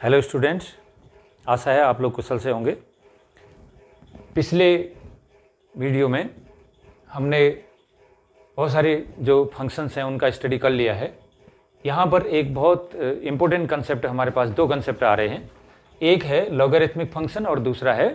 Hello students, आशा है आप लोग कुशल से होंगे। पिछले वीडियो में हमने बहुत सारे जो फंक्शंस हैं उनका स्टडी कर लिया है। यहाँ पर एक बहुत इम्पोर्टेंट कंसेप्ट हमारे पास, दो कंसेप्ट आ रहे हैं। एक है लॉगरिथमिक फंक्शन और दूसरा है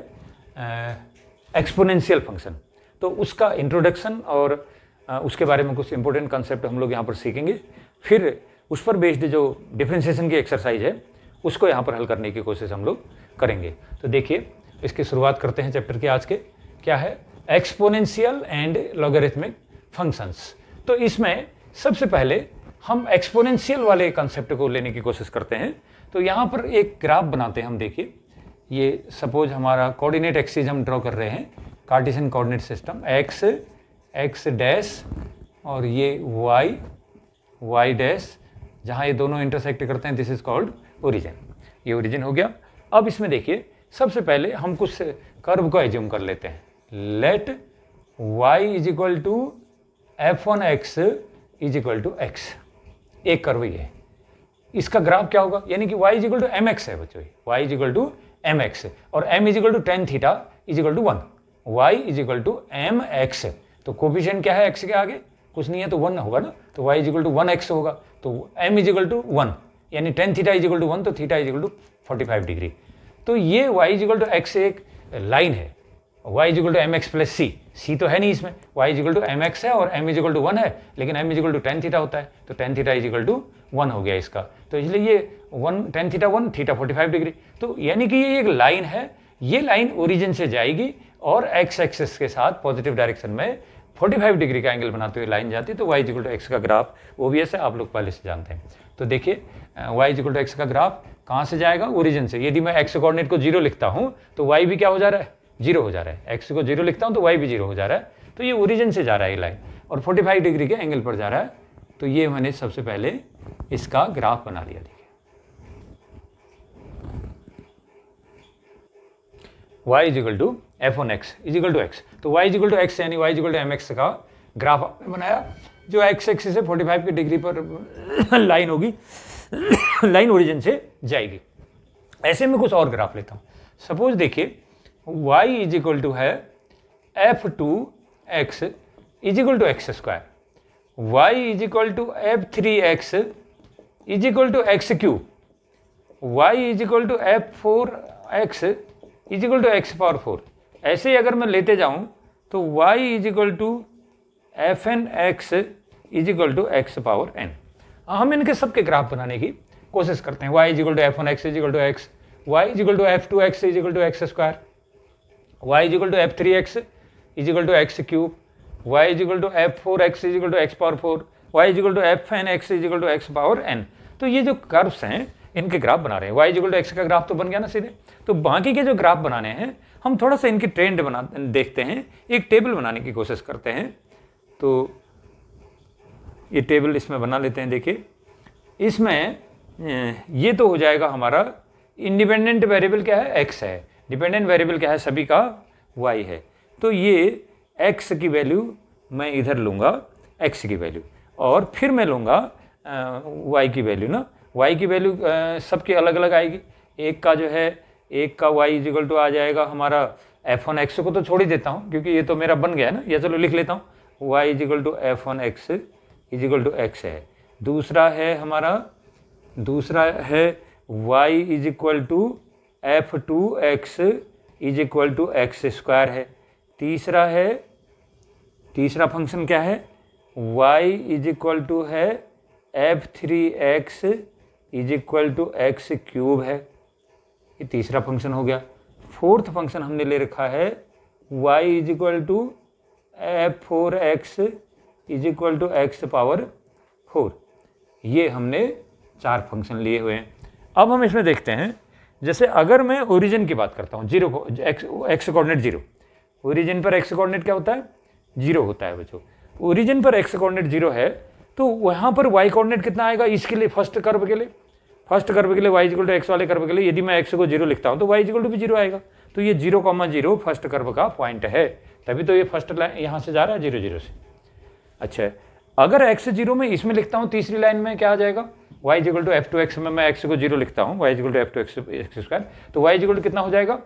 एक्सपोनेंशियल फंक्शन। तो उसका इंट्रोडक्शन और उसके बारे में कुछ इंपॉर्टेंट कंसेप्ट हम लोग यहाँ पर सीखेंगे। फिर उस पर बेस्ड जो डिफरेंशिएशन की एक्सरसाइज है उसको यहाँ पर हल करने की कोशिश हम लोग करेंगे। तो देखिए, इसकी शुरुआत करते हैं चैप्टर के आज के। क्या है? Exponential and logarithmic functions. तो इसमें सबसे पहले हम एक्सपोनेंशियल वाले कंसेप्ट को लेने की कोशिश करते हैं। तो यहाँ पर एक ग्राफ बनाते हैं हम। देखिए, ये सपोज हमारा कोऑर्डिनेट एक्सिस हम ड्रॉ कर रहे हैं, Cartesian coordinate system, x dash और ये वाई डैश, जहाँ ये दोनों इंटरसेक्ट करते हैं, दिस इज कॉल्ड ओरिजिन। ये ओरिजिन हो गया। अब इसमें देखिए, सबसे पहले हम कुछ कर्व को एज्यूम कर लेते हैं। Let y is equal to f1x is equal to x। एक कर्व ये है। इसका ग्राफ क्या होगा? यानी कि y is equal to mx है बच्चों, y is equal to mx और m is equal to tan theta is equal to 1। y is equal to mx। तो कोफिशिएंट क्या है x के आगे? कुछ नहीं है तो 1 होगा ना। तो y is equal to 1x होगा। तो m इज इक्वल टू 1, यानी tan theta is equal to 1, तो theta is equal to 45 degree. तो ये y is equal to x एक लाइन है। y is equal to mx plus c तो है नहीं इसमें। y is equal to mx है और m इज इक्वल टू 1 है, लेकिन m is equal to tan theta होता है। तो tan theta is equal to 1 हो गया इसका। तो इसलिए ये 1 tan थीटा 1, थीटा 45 डिग्री। तो यानी कि ये एक लाइन है। ये लाइन ओरिजिन से जाएगी और x एक्सिस के साथ पॉजिटिव डायरेक्शन में 45 डिग्री का एंगल बनाते हुए लाइन जाती है। तो y is equal to x का ग्राफ ओबियस है, आप लोग पहले से जानते हैं। तो देखिए, y is equal to x का ग्राफ कहाँ से जाएगा? ओरिजिन से। यदि मैं x कोऑर्डिनेट को 0 लिखता हूँ तो y भी क्या हो जा रहा है? 0 हो जा रहा है। x को 0 लिखता हूँ तो y भी 0 हो जा रहा है। तो ये ओरिजिन से जा रहा है ये लाइन और 45 डिग्री के एंगल पर जा रहा है। तो ये मैंने सबसे पहले इसका ग्राफ बना लिया। देखिए, y is equal to f1x is equal to x। तो y is equal to x यानी y is equal to mx का ग्राफ आपने बनाया, जो x एक्सिस से 45 की डिग्री पर लाइन होगी, लाइन ओरिजिन से जाएगी। ऐसे में कुछ और ग्राफ लेता हूँ। सपोज देखिए, y इज इक्वल टू है f2x is equal to x square, y is equal to f3x is equal to x cube, y is equal to f4x is equal to x power 4। ऐसे ही अगर मैं लेते जाऊं तो y is equal to fnx is equal to x power n। हम इनके सबके ग्राफ बनाने की कोशिश करते हैं। y is equal to f1x is equal to x, y is equal to f2x is equal to x square, y is equal to f3x is equal to x cube, y is equal to f4x is equal to x power 4, y is equal to fnx is equal to x power n। तो ये जो curves हैं इनके graph बना रहे हैं। y is equal to x का graph तो बन गया ना सीधे। तो बाकी के जो ग्राफ बनाने हैं हम थोड़ा सा इनकी ट्रेंड देखते हैं, एक टेबल बनाने की कोशिश करते हैं। तो ये टेबल इसमें बना लेते हैं। देखिए, इसमें ये तो हो जाएगा हमारा इंडिपेंडेंट वेरिएबल क्या है? x है। डिपेंडेंट वेरिएबल क्या है? सभी का y है। तो ये x की वैल्यू मैं इधर लूँगा, x की वैल्यू, और फिर मैं लूँगा y की वैल्यू ना। y की वैल्यू सबकी अलग अलग आएगी। एक का जो है, एक का y इज इक्वल टू आ जाएगा हमारा f1x को तो छोड़ ही देता हूँ क्योंकि ये तो मेरा बन गया है ना, या चलो लिख लेता हूँ, y is equal to f1x is equal to x है। दूसरा है हमारा, दूसरा है y is equal to f2x is equal to x square है। तीसरा है, तीसरा फंक्शन क्या है? y इज इक्वल टू है f3x is equal to x cube है। ये तीसरा फंक्शन हो गया। फोर्थ फंक्शन हमने ले रखा है y is equal to f4x is equal to x power 4। ये हमने 4 फंक्शन लिए हुए हैं। अब हम इसमें देखते हैं, जैसे अगर मैं ओरिजिन की बात करता हूँ, जीरो को, एक्स कोऑर्डिनेट 0, ओरिजिन पर एक्स कोऑर्डिनेट क्या होता है? 0 होता है बच्चों। ओरिजिन पर एक्स कोऑर्डिनेट 0 है तो वहाँ पर y कोऑर्डिनेट कितना आएगा? इसके लिए फर्स्ट कर्व के लिए, फर्स्ट कर्व के लिए y इक्वल टू एक्स वाले कर्व के लिए यदि मैं x को 0 लिखता हूँ तो y इक्वल टू भी 0 आएगा। तो ये 0,0 फर्स्ट कर्व का पॉइंट है, तभी तो ये फर्स्ट लाइन यहाँ से जा रहा है 0, 0 से। अच्छा, अगर x 0 में इसमें लिखता हूँ, तीसरी लाइन में क्या आ जाएगा? y इक्वल टू f2x में मैं x को 0 लिखता हूँ, y equal to f2x square, तो y इक्वल टू कितना हो जाएगा,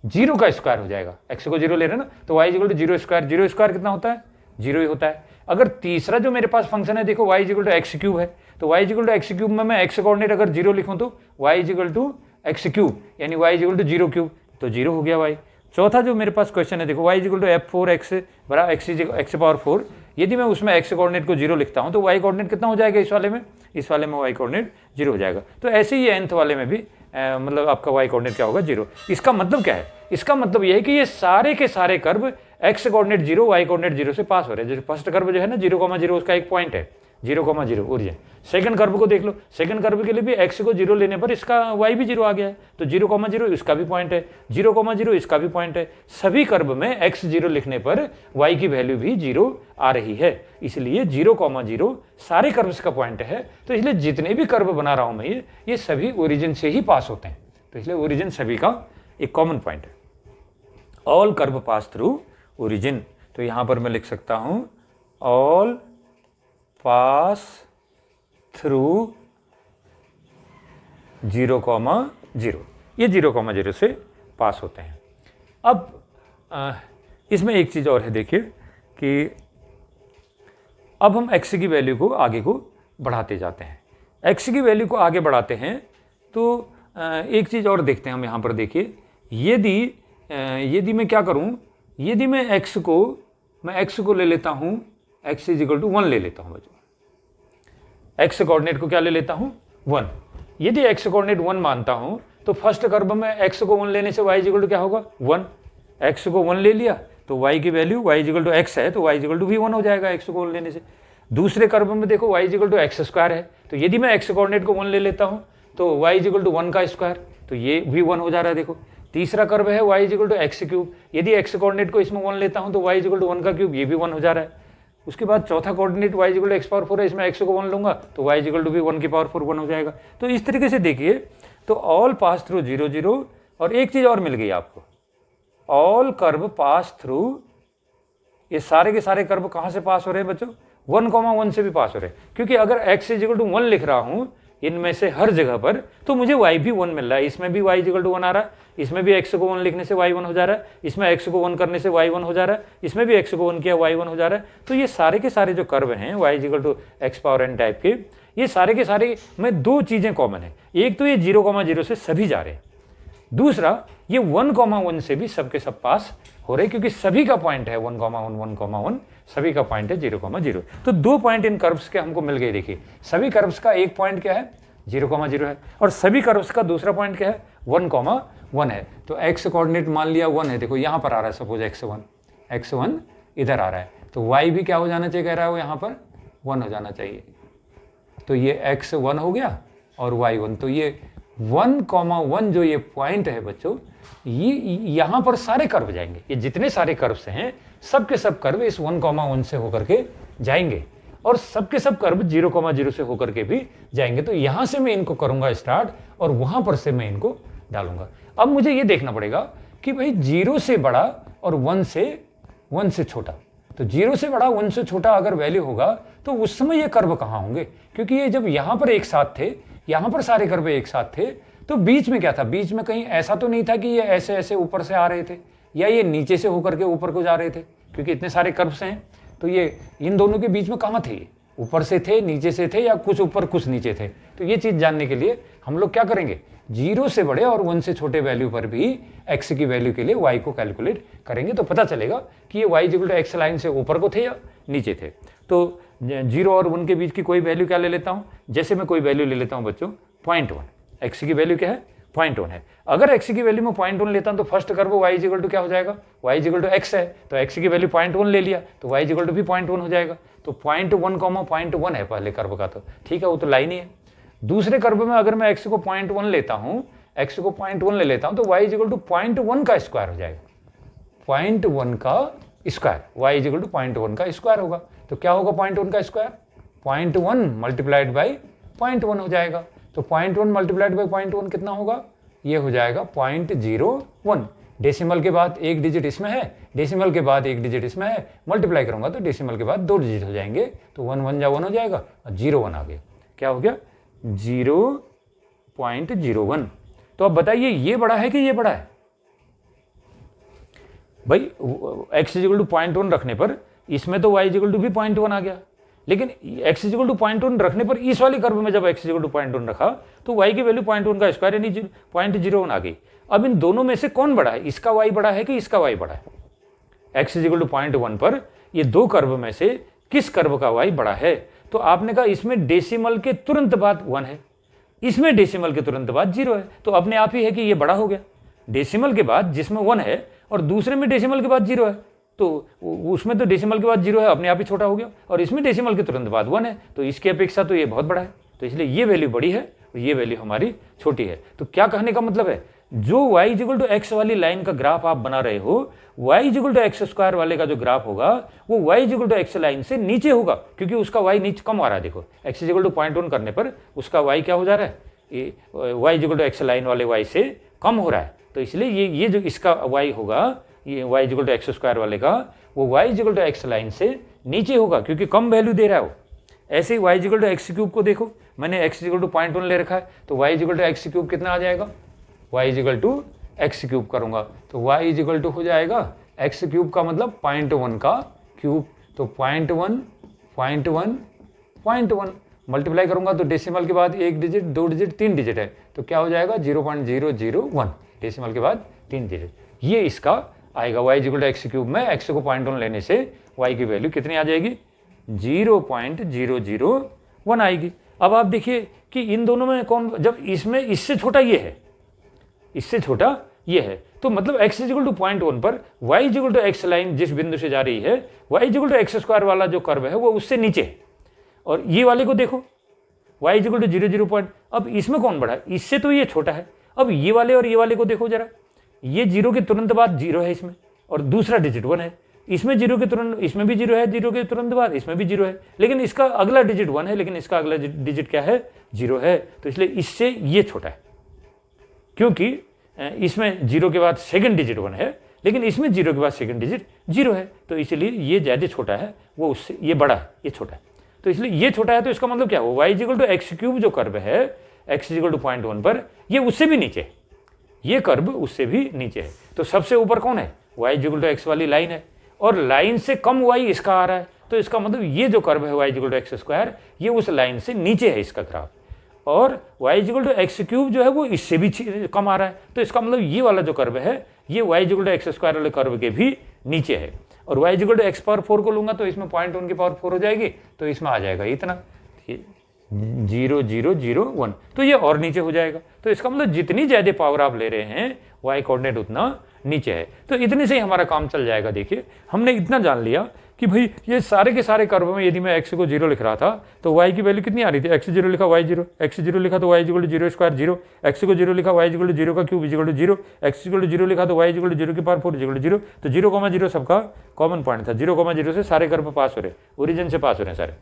0 का स्क्वायर हो जाएगा, x को 0 ले रहे हैं ना, तो y इक्वल टू 0 स्क्वायर कितना होता है, 0 ही होता है। अगर तीसरा जो मेरे पास फंक्शन है देखो y equal to x cube है, तो y equal to x cube में मैं x कोऑर्डिनेट अगर 0 लिखूँ तो y equal to x cube यानी y इक्वल टू 0 क्यूब, तो 0 हो गया y। चौथा जो मेरे पास क्वेश्चन है देखो y इक्वल टू f4x बराबर एक्स पावर 4, यदि मैं उसमें x कोऑर्डिनेट को 0 लिखता हूँ तो y कोऑर्डिनेट कितना हो जाएगा, इस वाले में y कोऑर्डिनेट 0 हो जाएगा। तो ऐसे ही nth वाले में भी मतलब आपका y कोऑर्डिनेट क्या होगा, 0। इसका मतलब क्या है, इसका मतलब ये है कि ये सारे के सारे curve x coordinate 0 y coordinate 0 से पास हो रहे हैं। जैसे फर्स्ट कर्व जो है ना 0,0 उसका एक पॉइंट है 0,0 ओरिजिन। सेकंड कर्व को देख लो, सेकंड कर्व के लिए भी x को 0 लेने पर इसका y भी 0 आ गया है, तो 0,0 इसका भी पॉइंट है, 0,0 इसका भी पॉइंट है। सभी कर्व में x 0 लिखने पर y की वैल्यू भी 0 आ रही है, इसलिए 0,0 सारे कर्व्स का पॉइंट है। तो इसलिए जितने भी कर्व बना रहा हूं मैं ये सभी ओरिजिन से ही पास होते हैं, तो इसलिए ओरिजिन सभी का एक कॉमन पॉइंट है। All curve pass through origin, तो यहां पर मैं लिख सकता हूं ऑल पास थ्रू 0,0, ये 0,0 से पास होते हैं। अब इसमें एक चीज़ और है देखिए कि अब हम x की वैल्यू को आगे को बढ़ाते जाते हैं, x की वैल्यू को आगे बढ़ाते हैं तो एक चीज़ और देखते हैं हम यहाँ पर। देखिए यदि मैं क्या करूँ, यदि मैं x को ले लेता हूँ, x इज इक्वल टू 1 ले लेता हूँ बच्चों, x कोऑर्डिनेट को क्या ले लेता हूँ 1। यदि x कोऑर्डिनेट 1 मानता हूँ तो फर्स्ट कर्व में x को 1 लेने से y इक्वल टू क्या होगा 1, x को 1 ले लिया तो y की value y equal to x है, तो y इक्वल टू भी 1 हो जाएगा x को 1 लेने से। दूसरे कर्व में देखो y equal to x square है, तो यदि मैं x कोऑर्डिनेट को 1 ले लेता हूँ तो y इक्वल टू 1 का स्क्वायर, तो ये भी 1 हो जा रहा है। देखो तीसरा कर्व है y equal to x cube, यदि x कोऑर्डिनेट को इसमें 1 लेता हूँ तो y इक्वल टू 1 का क्यूब, ये भी 1 हो जा रहा है। उसके बाद चौथा coordinate y equal to x power 4 है, इसमें x को 1 लूंगा तो y इक्वल टू भी 1 की पावर 4 1 हो जाएगा। तो इस तरीके से देखिए तो ऑल पास थ्रू 0 0, और एक चीज़ और मिल गई आपको, ऑल कर्व पास थ्रू, ये सारे के सारे कर्व कहाँ से पास हो रहे हैं बच्चों 1,1 से भी पास हो रहे हैं, क्योंकि अगर x इक्वल टू 1 लिख रहा हूँ इनमें से हर जगह पर तो मुझे y भी 1 मिल रहा है। इसमें भी y इक्वल टू 1 आ रहा है, इसमें भी x को 1 लिखने से y 1 हो जा रहा है, इसमें x को 1 करने से y 1 हो जा रहा है, इसमें भी x को 1 किया y 1 हो जा रहा है। तो ये सारे के सारे जो कर्व हैं y equal to x power n type के, ये सारे के सारे में दो चीज़ें कॉमन है। एक तो ये 0,0 से सभी जा रहे हैं, दूसरा ये 1,1 से भी सबके सब पास हो रहे, क्योंकि सभी का पॉइंट है 1,1 सभी का पॉइंट है 0,0। तो दो पॉइंट इन कर्व्स के हमको मिल गए। देखिए सभी कर्व्स का एक पॉइंट क्या है 0,0 है, और सभी कर्व्स का दूसरा पॉइंट क्या है 1,1 है। तो x कोऑर्डिनेट मान लिया 1 है, देखो यहाँ पर आ रहा है सपोज x1 इधर आ रहा है, तो y भी क्या हो जाना चाहिए, कह रहा है वो यहाँ पर 1 हो जाना चाहिए। तो ये x1 हो गया और y1, तो ये 1,1 जो ये पॉइंट है बच्चों, ये यहाँ पर सारे कर्व जाएंगे, ये जितने सारे कर्व्स हैं सब के सब कर्व इस 1,1 से होकर के जाएंगे, और सब के सब कर्व 0,0 से होकर के भी जाएंगे। तो यहाँ से मैं इनको करूँगा स्टार्ट और वहाँ पर से मैं इनको डालूंगा। अब मुझे ये देखना पड़ेगा कि भाई 0 से बड़ा और 1 से छोटा, तो 0 से बड़ा 1 से छोटा अगर वैल्यू होगा तो उस समय ये कर्व कहाँ होंगे, क्योंकि ये जब यहाँ पर एक साथ थे, यहाँ पर सारे कर्व एक साथ थे, तो बीच में क्या था, बीच में कहीं ऐसा तो नहीं था कि ये ऐसे ऐसे ऊपर से आ रहे थे या ये नीचे से होकर के ऊपर को जा रहे थे, क्योंकि इतने सारे कर्व्स हैं। तो ये इन दोनों के बीच में कहाँ थे, ऊपर से थे, नीचे से थे, या कुछ ऊपर कुछ नीचे थे। तो ये चीज़ जानने के लिए हम लोग क्या करेंगे, 0 से बड़े और 1 से छोटे वैल्यू पर भी x की वैल्यू के लिए y को कैलकुलेट करेंगे, तो पता चलेगा कि ये y equal to x line से ऊपर को थे या नीचे थे। तो 0 और 1 के बीच की कोई वैल्यू क्या ले लेता हूँ, जैसे मैं कोई वैल्यू ले लेता हूँ बच्चों 0.1, x की वैल्यू क्या है 0.1 है। अगर x की वैल्यू में 0.1 लेता हूँ तो first curve y equal to क्या हो जाएगा, y इक्वल टू x है, तो x की वैल्यू 0.1 ले लिया तो y इक्वल टू भी 0.1 हो जाएगा। तो 0.1 है पहले कर्व का, तो ठीक है वो तो लाइन ही है। दूसरे कर्व में अगर मैं x को 0.1 लेता हूँ, x को 0.1 ले लेता हूँ तो y इक्वल टू 0.1 का स्क्वायर हो जाएगा, 0.1 का स्क्वायर, y इक्वल टू 0.1 का स्क्वायर होगा। तो क्या होगा 0.1 का स्क्वायर, 0.1 मल्टीप्लाइड बाई 0.1 हो जाएगा। तो 0.1 मल्टीप्लाइड बाई 0.1 कितना होगा, ये हो जाएगा 0.01। डेसिमल के बाद एक डिजिट इसमें है, डेसिमल के बाद एक डिजिट इसमें है, मल्टीप्लाई करूंगा तो डेसिमल के बाद 2 डिजिट हो जाएंगे, तो 1 1 जा 1 हो जाएगा और 0 1 आ गया। क्या हो गया 0.01। तो अब बताइए ये बड़ा है कि ये बड़ा है? भाई x इजिकल टू 0.1 रखने पर इसमें तो y इजिकल टू भी 0.1 आ गया, लेकिन x इजिकल टू 0.1 रखने पर इस वाली कर्व में जब x इजिकल टू 0.1 रखा तो y की वैल्यू 0.1 का स्क्वायर यानी 0.01 आ गई। अब इन दोनों में से कौन बड़ा है? इसका y बड़ा है कि इसका y बड़ा है? x इजिकल टू 0.1 पर ये दो कर्व में से किस कर्व का y बड़ा है? तो आपने कहा इसमें डेसिमल के तुरंत बाद 1 है, इसमें डेसिमल के तुरंत बाद 0 है, तो अपने आप ही है कि ये बड़ा हो गया। डेसिमल के बाद जिसमें 1 है और दूसरे में डेसिमल के बाद 0 है, तो उसमें तो डेसिमल के बाद 0 है, अपने आप ही छोटा हो गया, और इसमें डेसिमल के तुरंत बाद 1 है, तो इसकी अपेक्षा तो ये बहुत बड़ा है, तो इसलिए ये वैल्यू बड़ी है और ये वैल्यू हमारी छोटी है। तो क्या कहने का मतलब है, जो y इक्वल टू एक्स वाली लाइन का ग्राफ आप बना रहे हो, y equal to x square वाले का जो ग्राफ होगा वो y equal to x line से नीचे होगा, क्योंकि उसका y नीचे कम आ रहा है। देखो x इक्वल टू 0.1 करने पर उसका y क्या हो जा रहा है, y equal to x line वाले y से कम हो रहा है, तो इसलिए ये जो इसका y होगा, ये y equal to x square वाले का, वो y equal to x line से नीचे होगा, क्योंकि कम वैल्यू दे रहा है वो। ऐसे ही y equal to x cube को देखो, मैंने x इक्वल टू 0.1 ले रखा है, तो y equal to x cube कितना आ जाएगा, y equal to x cube करूंगा तो y इक्वल टू हो जाएगा एक्स क्यूब का मतलब 0.1 का क्यूब, तो 0.1 मल्टीप्लाई करूंगा तो डेसिमल के बाद एक डिजिट, दो डिजिट, तीन डिजिट है, तो क्या हो जाएगा 0.001, डेसिमल के बाद 3 डिजिट, ये इसका आएगा। y equal to x cube में x को 0.1 लेने से y की वैल्यू कितनी आ जाएगी, 0.001 आएगी। अब आप देखिए कि इन दोनों में कौन, जब इसमें इससे छोटा ये है, इससे छोटा ये है, तो मतलब x इक्वल टू 0.1 पर y equal to x line जिस बिंदु से जा रही है, y equal to x square वाला जो कर्व है वो उससे नीचे है, और ये वाले को देखो y इक्वल टू 0.0 पॉइंट, अब इसमें कौन बड़ा है, इससे तो ये छोटा है। अब ये वाले और ये वाले को देखो जरा, ये 0 के तुरंत बाद 0 है इसमें, और दूसरा डिजिट 1 है, इसमें 0 के तुरंत, इसमें भी 0 है, 0 के तुरंत बाद इसमें भी 0 है, लेकिन इसका अगला डिजिट 1 है, लेकिन इसका अगला डिजिट क्या है, 0 है, तो इसलिए इससे ये छोटा है, क्योंकि इसमें 0 के बाद सेकंड डिजिट 1 है, लेकिन इसमें 0 के बाद सेकंड डिजिट 0 है, तो इसलिए ये ज़्यादा छोटा है, वो उससे ये बड़ा है, ये छोटा है, तो इसलिए ये छोटा है, तो इसका मतलब क्या हो, y equal to x cube जो कर्व है x इक्वल टू 0.1 पर, ये उससे भी नीचे है, ये कर्व उससे भी नीचे है, तो सबसे ऊपर कौन है, y इक्वल टू एक्स वाली लाइन है, और लाइन से कम y इसका आ रहा है, तो इसका मतलब ये जो कर्व है y equal to x square, ये उस लाइन से नीचे है इसका ग्राफ, और y equal to x cube जो है वो इससे भी कम आ रहा है, तो इसका मतलब ये वाला जो कर्व है ये y equal to x square वाले कर्व के भी नीचे है, और y equal to x power 4 को लूंगा तो इसमें 0.1 की पावर 4 हो जाएगी, तो इसमें आ जाएगा इतना 0.001, तो ये और नीचे हो जाएगा, तो इसका मतलब जितनी ज़्यादा पावर आप ले रहे हैं y कोऑर्डिनेट उतना नीचे है, तो इतने से ही हमारा काम चल जाएगा। देखिए हमने इतना जान लिया कि भाई ये सारे के सारे कर्व में यदि मैं x को 0 लिख रहा था तो y की वैल्यू कितनी आ रही थी, x 0 लिखा y 0, x 0 लिखा तो y equal to 0 square 0, x को 0 लिखा y इक्वल टू 0 का cube equal to 0, x equal to 0 लिखा तो y इक्वल टू 0 की पावर 4 इक्वल टू 0, तो 0,0 सबका कॉमन पॉइंट था, 0,0 से सारे कर्व पास हो रहे, ओरिजिन से पास हो रहे हैं सारे।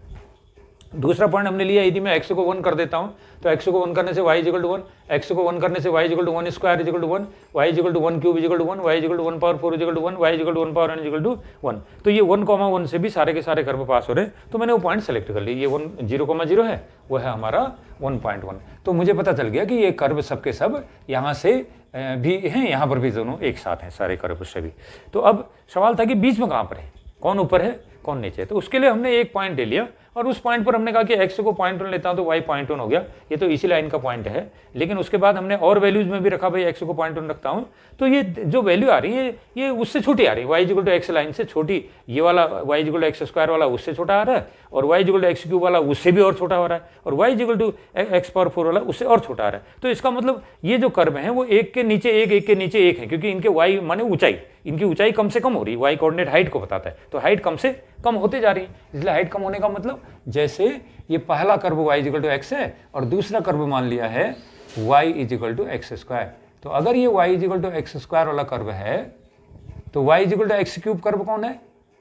दूसरा पॉइंट हमने लिया, यदि मैं x को 1 कर देता हूँ तो x को 1 करने से y इक्वल टू 1, x को 1 करने से y equal to 1 square equal to 1, y equal to 1 cube equal to 1, y equal to 1 power 4 equal to 1, y equal to 1 power n equal to 1, तो ये 1,1 से भी सारे के सारे कर्व पास हो रहे हैं, तो मैंने वो पॉइंट सेलेक्ट कर लिया, ये 0,0 है, वो है हमारा 1.1, तो मुझे पता चल गया कि ये कर्व सबके सब यहाँ से भी हैं, यहाँ पर भी दोनों एक साथ हैं सारे कर्व से भी। तो अब सवाल था कि बीच में कहाँ पर है, कौन ऊपर है कौन नीचे है, तो उसके लिए हमने एक पॉइंट ले लिया, और उस पॉइंट पर हमने कहा कि x को 0.1 लेता हूं तो y 0.1 हो गया, ये तो इसी लाइन का पॉइंट है, लेकिन उसके बाद हमने और वैल्यूज में भी रखा, भाई x को 0.1 रखता हूं तो ये जो वैल्यू आ रही है ये उससे छोटी आ रही है, y equal to x line से छोटी, ये वाला y equal to x square वाला उससे छोटा आ रहा है, और y equal to x cube वाला उससे भी और छोटा हो रहा है, और y equal to x power 4 वाला उससे और छोटा आ रहा है, तो इसका मतलब ये जो कर्व हैं वो एक के नीचे एक के नीचे एक है, क्योंकि इनके y माने ऊंचाई, इनकी ऊंचाई कम से कम हो रही है, y कोऑर्डिनेट हाइट को बताता है, तो हाइट कम से कम होते जा रही है, इसलिए हाइट कम होने का मतलब जैसे ये पहला curve y equal to x है और दूसरा कर्व मान लिया है y equal to x square, तो अगर ये y equal to x square वाला कर्व है तो y equal to x cube curve कौन है,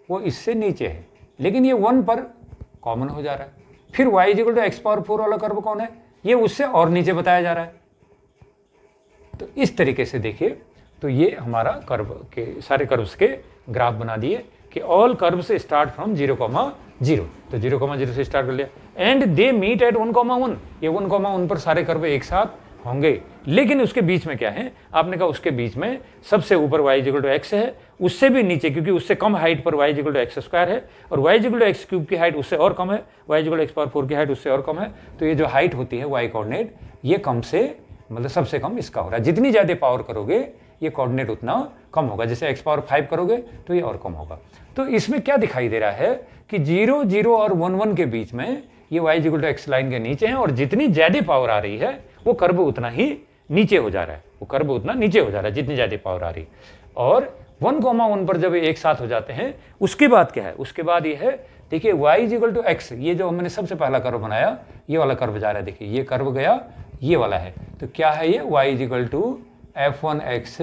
वो इससे नीचे है, लेकिन ये 1 पर कॉमन हो जा रहा है, फिर y equal to x power 4 वाला कर्व कौन है, ये उससे और नीचे बताया जा रहा है, तो इस तरीके से देखिए, तो ये हमारा कर्व के सारे कर्व्स के ग्राफ बना दिए, कि ऑल कर्व्स स्टार्ट फ्रॉम 0,0, तो 0,0 से स्टार्ट कर लिया, एंड दे मीट एट 1,1, ये 1,1 पर सारे कर्व एक साथ होंगे। लेकिन उसके बीच में क्या है, आपने कहा उसके बीच में सबसे ऊपर y इक्वल टू एक्स है, उससे भी नीचे क्योंकि उससे कम हाइट पर y equal to x square है, और y equal to x cube की हाइट उससे और कम है, y equal to x power 4 की हाइट उससे और कम है। तो ये जो हाइट होती है y कोऑर्डिनेट, ये कम से मतलब सबसे कम इसका हो रहा है। जितनी ज़्यादा पावर करोगे ये कोऑर्डिनेट उतना कम होगा, जैसे x पावर 5 करोगे तो ये और कम होगा। तो इसमें क्या दिखाई दे रहा है कि 0, 0 और 1, 1 के बीच में ये y equal to x line के नीचे है, और जितनी ज़्यादा पावर आ रही है वो कर्व उतना ही नीचे हो जा रहा है, वो कर्व उतना नीचे हो जा रहा है जितनी ज़्यादा पावर आ रही। और 1,1 पर जब एक साथ हो जाते हैं उसके बाद क्या है, उसके बाद ये है, देखिए y इक्वल टू एक्स, ये जो मैंने सबसे पहला कर्व बनाया ये वाला कर्व जा रहा है, देखिए ये कर्व गया ये वाला है, तो क्या है ये y equal to f1x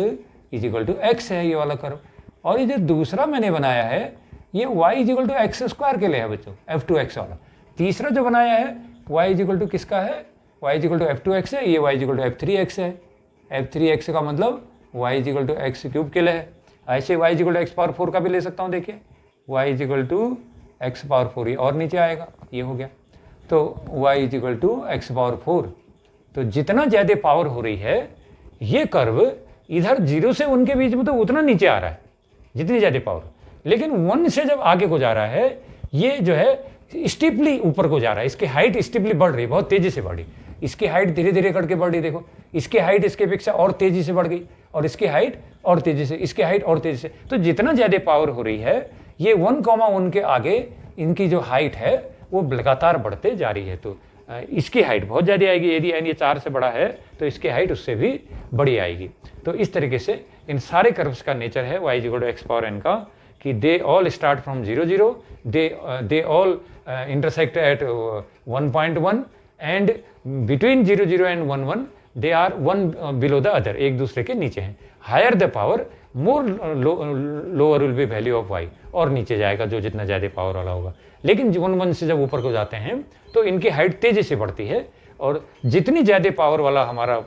equal to x है ये वाला कर्व। और ये जो दूसरा मैंने बनाया है ये y equal to x square के लिए है बच्चों, f2x वाला। तीसरा जो बनाया है y इक्वल टू किसका है, y इक्वल टू f2x है, ये y इक्वल टू f3x है। f3x का मतलब y equal to x cube के लिए है। ऐसे y equal to x power 4 का भी ले सकता हूँ, देखिए y equal to x power 4, ये और नीचे आएगा, ये हो गया। तो y equal to x power 4, तो जितना ज़्यादा पावर हो रही है ये कर्व इधर 0 से 1 के बीच में तो उतना नीचे आ रहा है जितनी ज़्यादा पावर, लेकिन 1 से जब आगे को जा रहा है ये जो है स्टीपली ऊपर को जा रहा है, इसकी हाइट स्टीपली बढ़ रही है, बहुत तेज़ी से बढ़ी, इसकी हाइट धीरे धीरे करके बढ़ रही, देखो इसकी हाइट इसके अपेक्षा और तेज़ी से बढ़ गई, और इसकी हाइट और तेज़ी से, इसकी हाइट और तेज़ी से। तो जितना ज़्यादा पावर हो रही है ये 1,1 के आगे इनकी जो हाइट है वो लगातार बढ़ते जा रही है। तो इसकी हाइट बहुत ज़्यादा आएगी, यदि n ये 4 से बड़ा है तो इसकी हाइट उससे भी बड़ी आएगी। तो इस तरीके से इन सारे कर्व्स का नेचर है y equal to x power n का, कि they all start from 0, 0, they all intersect at 1.1 and between 0, 0 and 1, 1 they are one below the other, एक दूसरे के नीचे हैं। Higher the power more lower will be value of y, और नीचे जाएगा जो जितना ज़्यादा पावर वाला होगा। लेकिन 1, 1 से जब ऊपर को जाते हैं तो इनकी हाइट तेज़ी से बढ़ती है, और जितनी ज़्यादा पावर वाला हमारा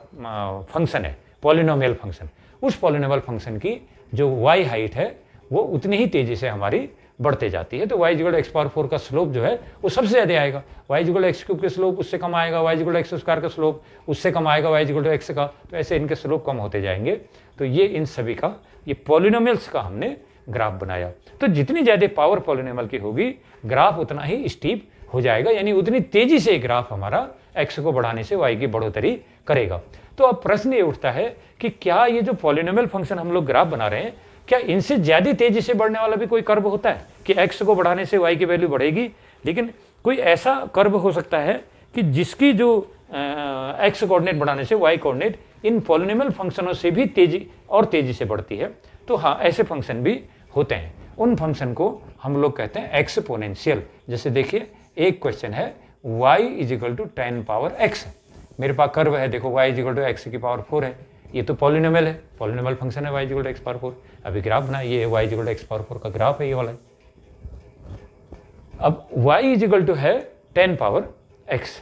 फंक्शन है पॉलिनोमियल फंक्शन, उस पॉलिनोमियल फंक्शन की जो y हाइट है वो उतनी ही तेज़ी से हमारी बढ़ते जाती है। तो y equal to x power 4 का स्लोप जो है वो सबसे ज़्यादा आएगा, y equal to x cube के स्लोप उससे कम आएगा, y equal to x square का स्लोप उससे कम आएगा, y इक्वल टू एक्स का, तो ऐसे इनके स्लोप कम होते जाएंगे। तो ये इन सभी का, ये पॉलिनोमियल्स का हमने ग्राफ बनाया। तो जितनी ज़्यादा पावर पॉलिनोमियल की होगी ग्राफ उतना ही स्टीप हो जाएगा, यानी उतनी तेज़ी से ग्राफ हमारा x को बढ़ाने से y की बढ़ोतरी करेगा। तो अब प्रश्न ये उठता है कि क्या ये जो पॉलिनोमियल फंक्शन हम लोग ग्राफ बना रहे हैं, क्या इनसे ज़्यादा तेज़ी से बढ़ने वाला भी कोई कर्व होता है कि x को बढ़ाने से y की वैल्यू बढ़ेगी? लेकिन कोई ऐसा कर्व हो सकता है कि जिसकी जो x कोऑर्डिनेट बढ़ाने से y कोऑर्डिनेट इन पॉलिनोमियल फंक्शनों से भी तेज़ी से बढ़ती है। तो हाँ, ऐसे फंक्शन भी होते हैं, उन फंक्शन को हम लोग कहते हैं एक्सपोनेंशियल। जैसे देखिए एक क्वेश्चन है y equal to 10 power x, मेरे पास कर्व है, देखो y इक्वल टू एक्स की पावर 4 है, ये तो पॉलिनोमियल है, पॉलिनोमियल फंक्शन है y equal to x power 4। अभी ग्राफ बना, ये y equal to x power 4 का ग्राफ है ये वाला। अब y इक्वल टू है 10 पावर x।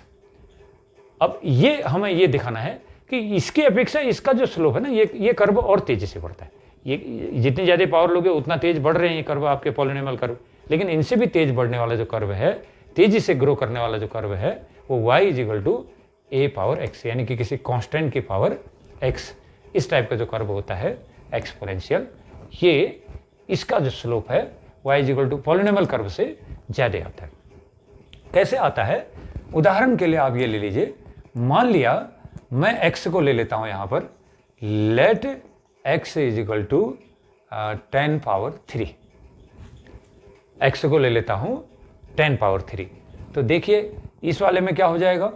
अब ये हमें ये दिखाना है कि इसकी अपेक्षा इसका जो स्लोप है ना, ये कर्व और तेजी से बढ़ता है। ये जितनी ज़्यादा पावर लोगे उतना तेज बढ़ रहे हैं ये कर्व, आपके पॉलिनोमियल कर्व। लेकिन इनसे भी तेज बढ़ने वाला जो कर्व है, तेजी से ग्रो करने वाला जो कर्व है, वो y equal to a power x, यानी कि किसी कांस्टेंट की पावर x, इस टाइप का जो कर्व होता है एक्सपोनेंशियल, ये इसका जो स्लोप है y equal to polynomial curve से ज़्यादा आता है। कैसे आता है? उदाहरण के लिए आप ये ले लीजिए, मान लिया मैं x को ले लेता हूँ यहाँ पर, let x is equal to 10 power 3, x को ले लेता हूँ 10 पावर 3। तो देखिए इस वाले में क्या हो जाएगा,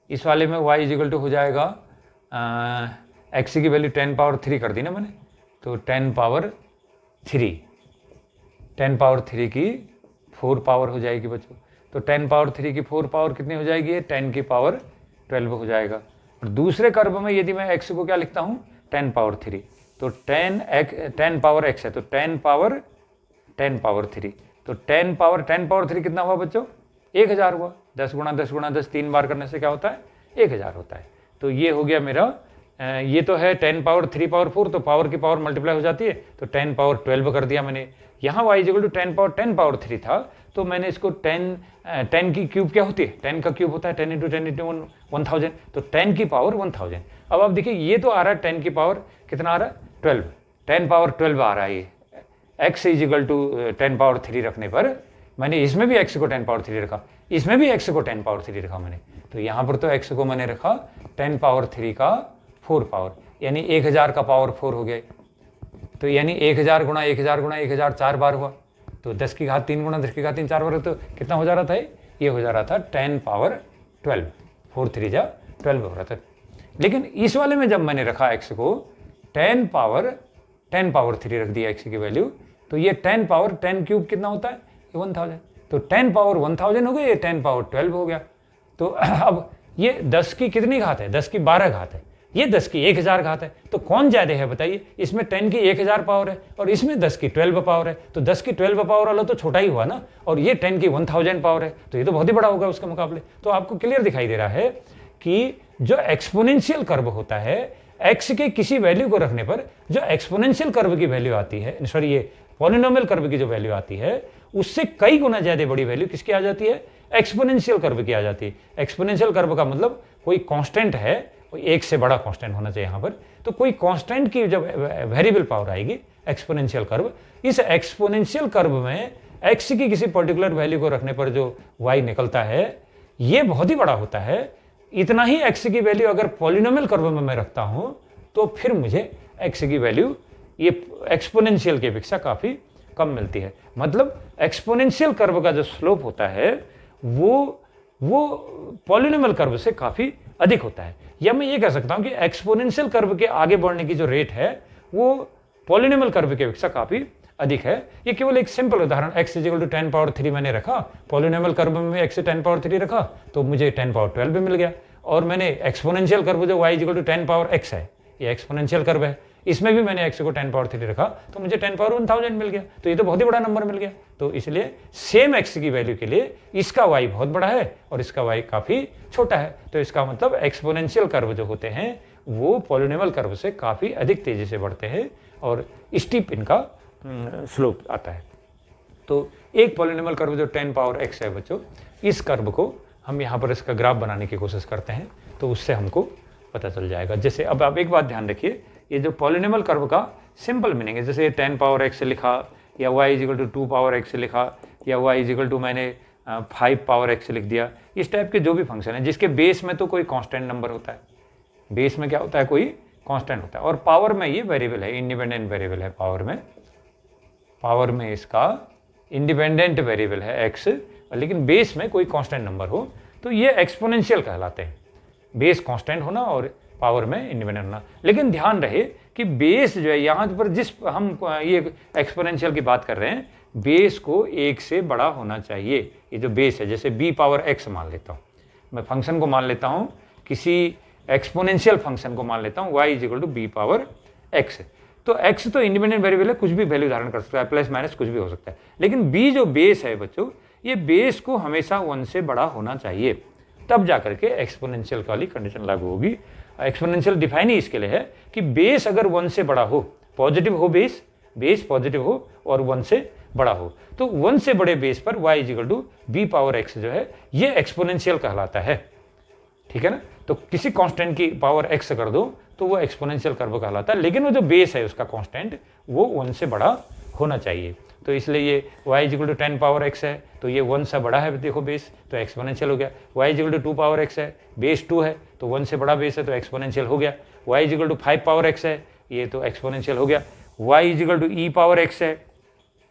इस वाले में y इज इक्वल टू हो जाएगा x की वैल्यू 10 पावर 3 कर दी ना मैंने, तो 10 पावर 3, 10 पावर 3 की 4 पावर हो जाएगी बच्चों। तो 10 पावर 3 की 4 पावर कितनी हो जाएगी? 10 की पावर 12 हो जाएगा। और दूसरे कर्व में यदि मैं x को क्या लिखता हूँ? 10 पावर 3, तो 10 पावर x है, तो 10 पावर 3, तो 10 पावर 3 कितना हुआ बच्चों? 1000 हुआ। 10 गुणा 10 गुणा 10 3 बार करने से क्या होता है? 1000 होता है। तो ये हो गया मेरा, ये तो है 10 पावर 3 पावर 4, तो पावर की पावर मल्टीप्लाई हो जाती है, तो 10 पावर 12 कर दिया मैंने। यहाँ y इक्वल टू 10 पावर 3 था, तो मैंने इसको 10 की क्यूब क्या होती है, 10 का क्यूब होता है 10 × 10 × 1000, तो 10 की पावर 1000। अब आप देखिए ये तो आ रहा है 10 की पावर कितना आ रहा है 12, 10 पावर 12 आ रहा है ये। x इक्वल टू 10 पावर 3 रखने पर मैंने इसमें भी x को 10 पावर 3 रखा, इसमें भी x को 10 पावर 3 रखा मैंने, तो यहाँ पर तो x को मैंने रखा 10 पावर 3 का 4 पावर, यानी 1000 का पावर 4 हो गया। तो यानी 1000 गुणा 1000 गुणा 1000 4 बार हुआ, तो 10 की घात 3 गुणा 10 की घात 3 4 बार, तो कितना हो जा रहा था ये हो जा रहा था 10 पावर 12, 4 3 जा 12 हो रहा था। लेकिन इस वाले में जब मैंने रखा x को 10 पावर 3 रख दिया x की वैल्यू, तो ये 10 पावर 10 क्यूब कितना होता है ये 1000, तो 10 पावर 1000 हो गया, ये 10 पावर 12 हो गया। तो अब ये 10 की कितनी घात है, 10 की 12 घात है, ये 10 की 1000 घात है, तो कौन ज्यादा है बताइए, इसमें 10 की 1000 पावर है और इसमें 10 की 12 पावर है, तो 10 की 12 पावर वाला तो छोटा ही हुआ ना, और ये 10 की 1000 पावर है, तो ये तो बहुत ही बड़ा होगा उसके मुकाबले। तो आपको क्लियर दिखाई दे रहा है कि जो एक्सपोनेंशियल कर्व होता है, x के किसी वैल्यू को रखने पर जो एक्सपोनेंशियल कर्व की वैल्यू आती है, सॉरी ये पॉलिनोमियल कर्व की जो वैल्यू आती है, उससे कई गुना ज्यादा बड़ी वैल्यू किसकी आ जाती है, एक्सपोनेंशियल कर्व की आ जाती है। एक्सपोनेंशियल कर्व का मतलब कोई कांस्टेंट है, कोई एक से बड़ा कांस्टेंट होना चाहिए यहाँ पर, तो कोई कांस्टेंट की जब वेरिएबल पावर आएगी एक्सपोनेंशियल कर्व, इस एक्सपोनेंशियल कर्व में x की किसी पर्टिकुलर वैल्यू को रखने पर जो y निकलता है ये बहुत ही बड़ा होता है। इतना ही x की वैल्यू अगर पॉलिनोमियल कर्व में मैं रखता हूं तो फिर मुझे x की वैल्यू ये एक्सपोनेंशियल की अपेक्षा काफी कम मिलती है। मतलब एक्सपोनेंशियल कर्व का जो स्लोप होता है वो पॉलिनोमियल कर्व से काफी अधिक होता है, या मैं ये कह सकता हूं कि एक्सपोनेंशियल कर्व के आगे बढ़ने की जो रेट है वो पॉलिनोमियल कर्व की अपेक्षा काफी अधिक है। ये केवल एक सिंपल उदाहरण, x इक्वल टू 10 पावर 3 मैंने रखा, पॉलिनोमियल कर्व में x से 10 पावर 3 रखा तो मुझे 10 पावर 12 भी मिल गया, और मैंने एक्सपोनेंशियल कर्व जो y equal to 10 power x है, ये एक्सपोनेंशियल कर्व है, इसमें भी मैंने x को 10 पावर 3 रखा तो मुझे 10 पावर 1000 मिल गया, तो ये तो बहुत ही बड़ा नंबर मिल गया। तो इसलिए सेम x की वैल्यू के लिए इसका y बहुत बड़ा है और इसका y काफी छोटा है, तो इसका मतलब एक्सपोनेंशियल कर्व जो होते हैं वो पॉलिनोमियल कर्व से काफी अधिक तेजी से बढ़ते हैं और स्टीप इनका स्लोप आता है। तो एक पॉलिनोमियल कर्व जो 10 पावर x है बच्चों, इस कर्व को हम यहाँ पर इसका ग्राफ बनाने की कोशिश करते हैं तो उससे हमको पता चल जाएगा। जैसे अब आप एक बात ध्यान रखिए, ये जो पॉलिनोमियल कर्व का सिंपल मीनिंग है, जैसे 10 पावर x लिखा या y equal to 2 power x लिखा या y इक्वल टू मैंने 5 पावर x लिख दिया, इस टाइप के जो भी फंक्शन है जिसके बेस में तो कोई कांस्टेंट नंबर होता है, बेस में क्या होता है कोई कांस्टेंट होता है, और पावर में ये वेरिएबल है, इंडिपेंडेंट वेरिएबल है, पावर में इसका इंडिपेंडेंट वेरिएबल है x, लेकिन बेस में कोई कांस्टेंट नंबर हो तो ये एक्सपोनेंशियल कहलाते हैं, बेस कांस्टेंट होना और पावर में इंडिपेंडेंट होना। लेकिन ध्यान रहे कि बेस जो है यहाँ पर जिस हम ये एक्सपोनेंशियल की बात कर रहे हैं, बेस को 1 से बड़ा होना चाहिए। ये जो बेस है, जैसे b पावर x मान लेता हूँ, मैं फंक्शन को मान लेता हूँ, किसी एक्सपोनेंशियल फंक्शन को मान लेता हूँ y equal to b power x, तो x तो इंडिपेंडेंट वेरिएबल है, कुछ भी वैल्यू धारण कर सकता है, प्लस माइनस कुछ भी हो सकता है, लेकिन b जो बेस है बच्चों, ये बेस को हमेशा 1 से बड़ा होना चाहिए, तब जाकर के एक्सपोनेंशियल वाली कंडीशन लागू होगी। एक्सपोनेंशियल डिफाइन ही इसके लिए है कि बेस अगर 1 से बड़ा हो, पॉजिटिव हो बेस पॉजिटिव हो और 1 से बड़ा हो, तो 1 से बड़े बेस पर y equal to b power x जो है ये एक्सपोनेंशियल कहलाता है, ठीक है ना। तो किसी कांस्टेंट की पावर x कर दो तो वो एक्सपोनेंशियल कर्व कहलाता है, लेकिन वो जो बेस है उसका कांस्टेंट वो 1 से बड़ा होना चाहिए। तो इसलिए ये y equal to 10 power x है तो ये 1 से बड़ा है, देखो बेस, तो एक्सपोनेंशियल हो गया। y equal to 2 power x है, बेस 2 है तो 1 से बड़ा बेस है तो एक्सपोनेंशियल हो गया। y equal to 5 power x है, ये तो एक्सपोनेंशियल हो गया। y equal to e power x है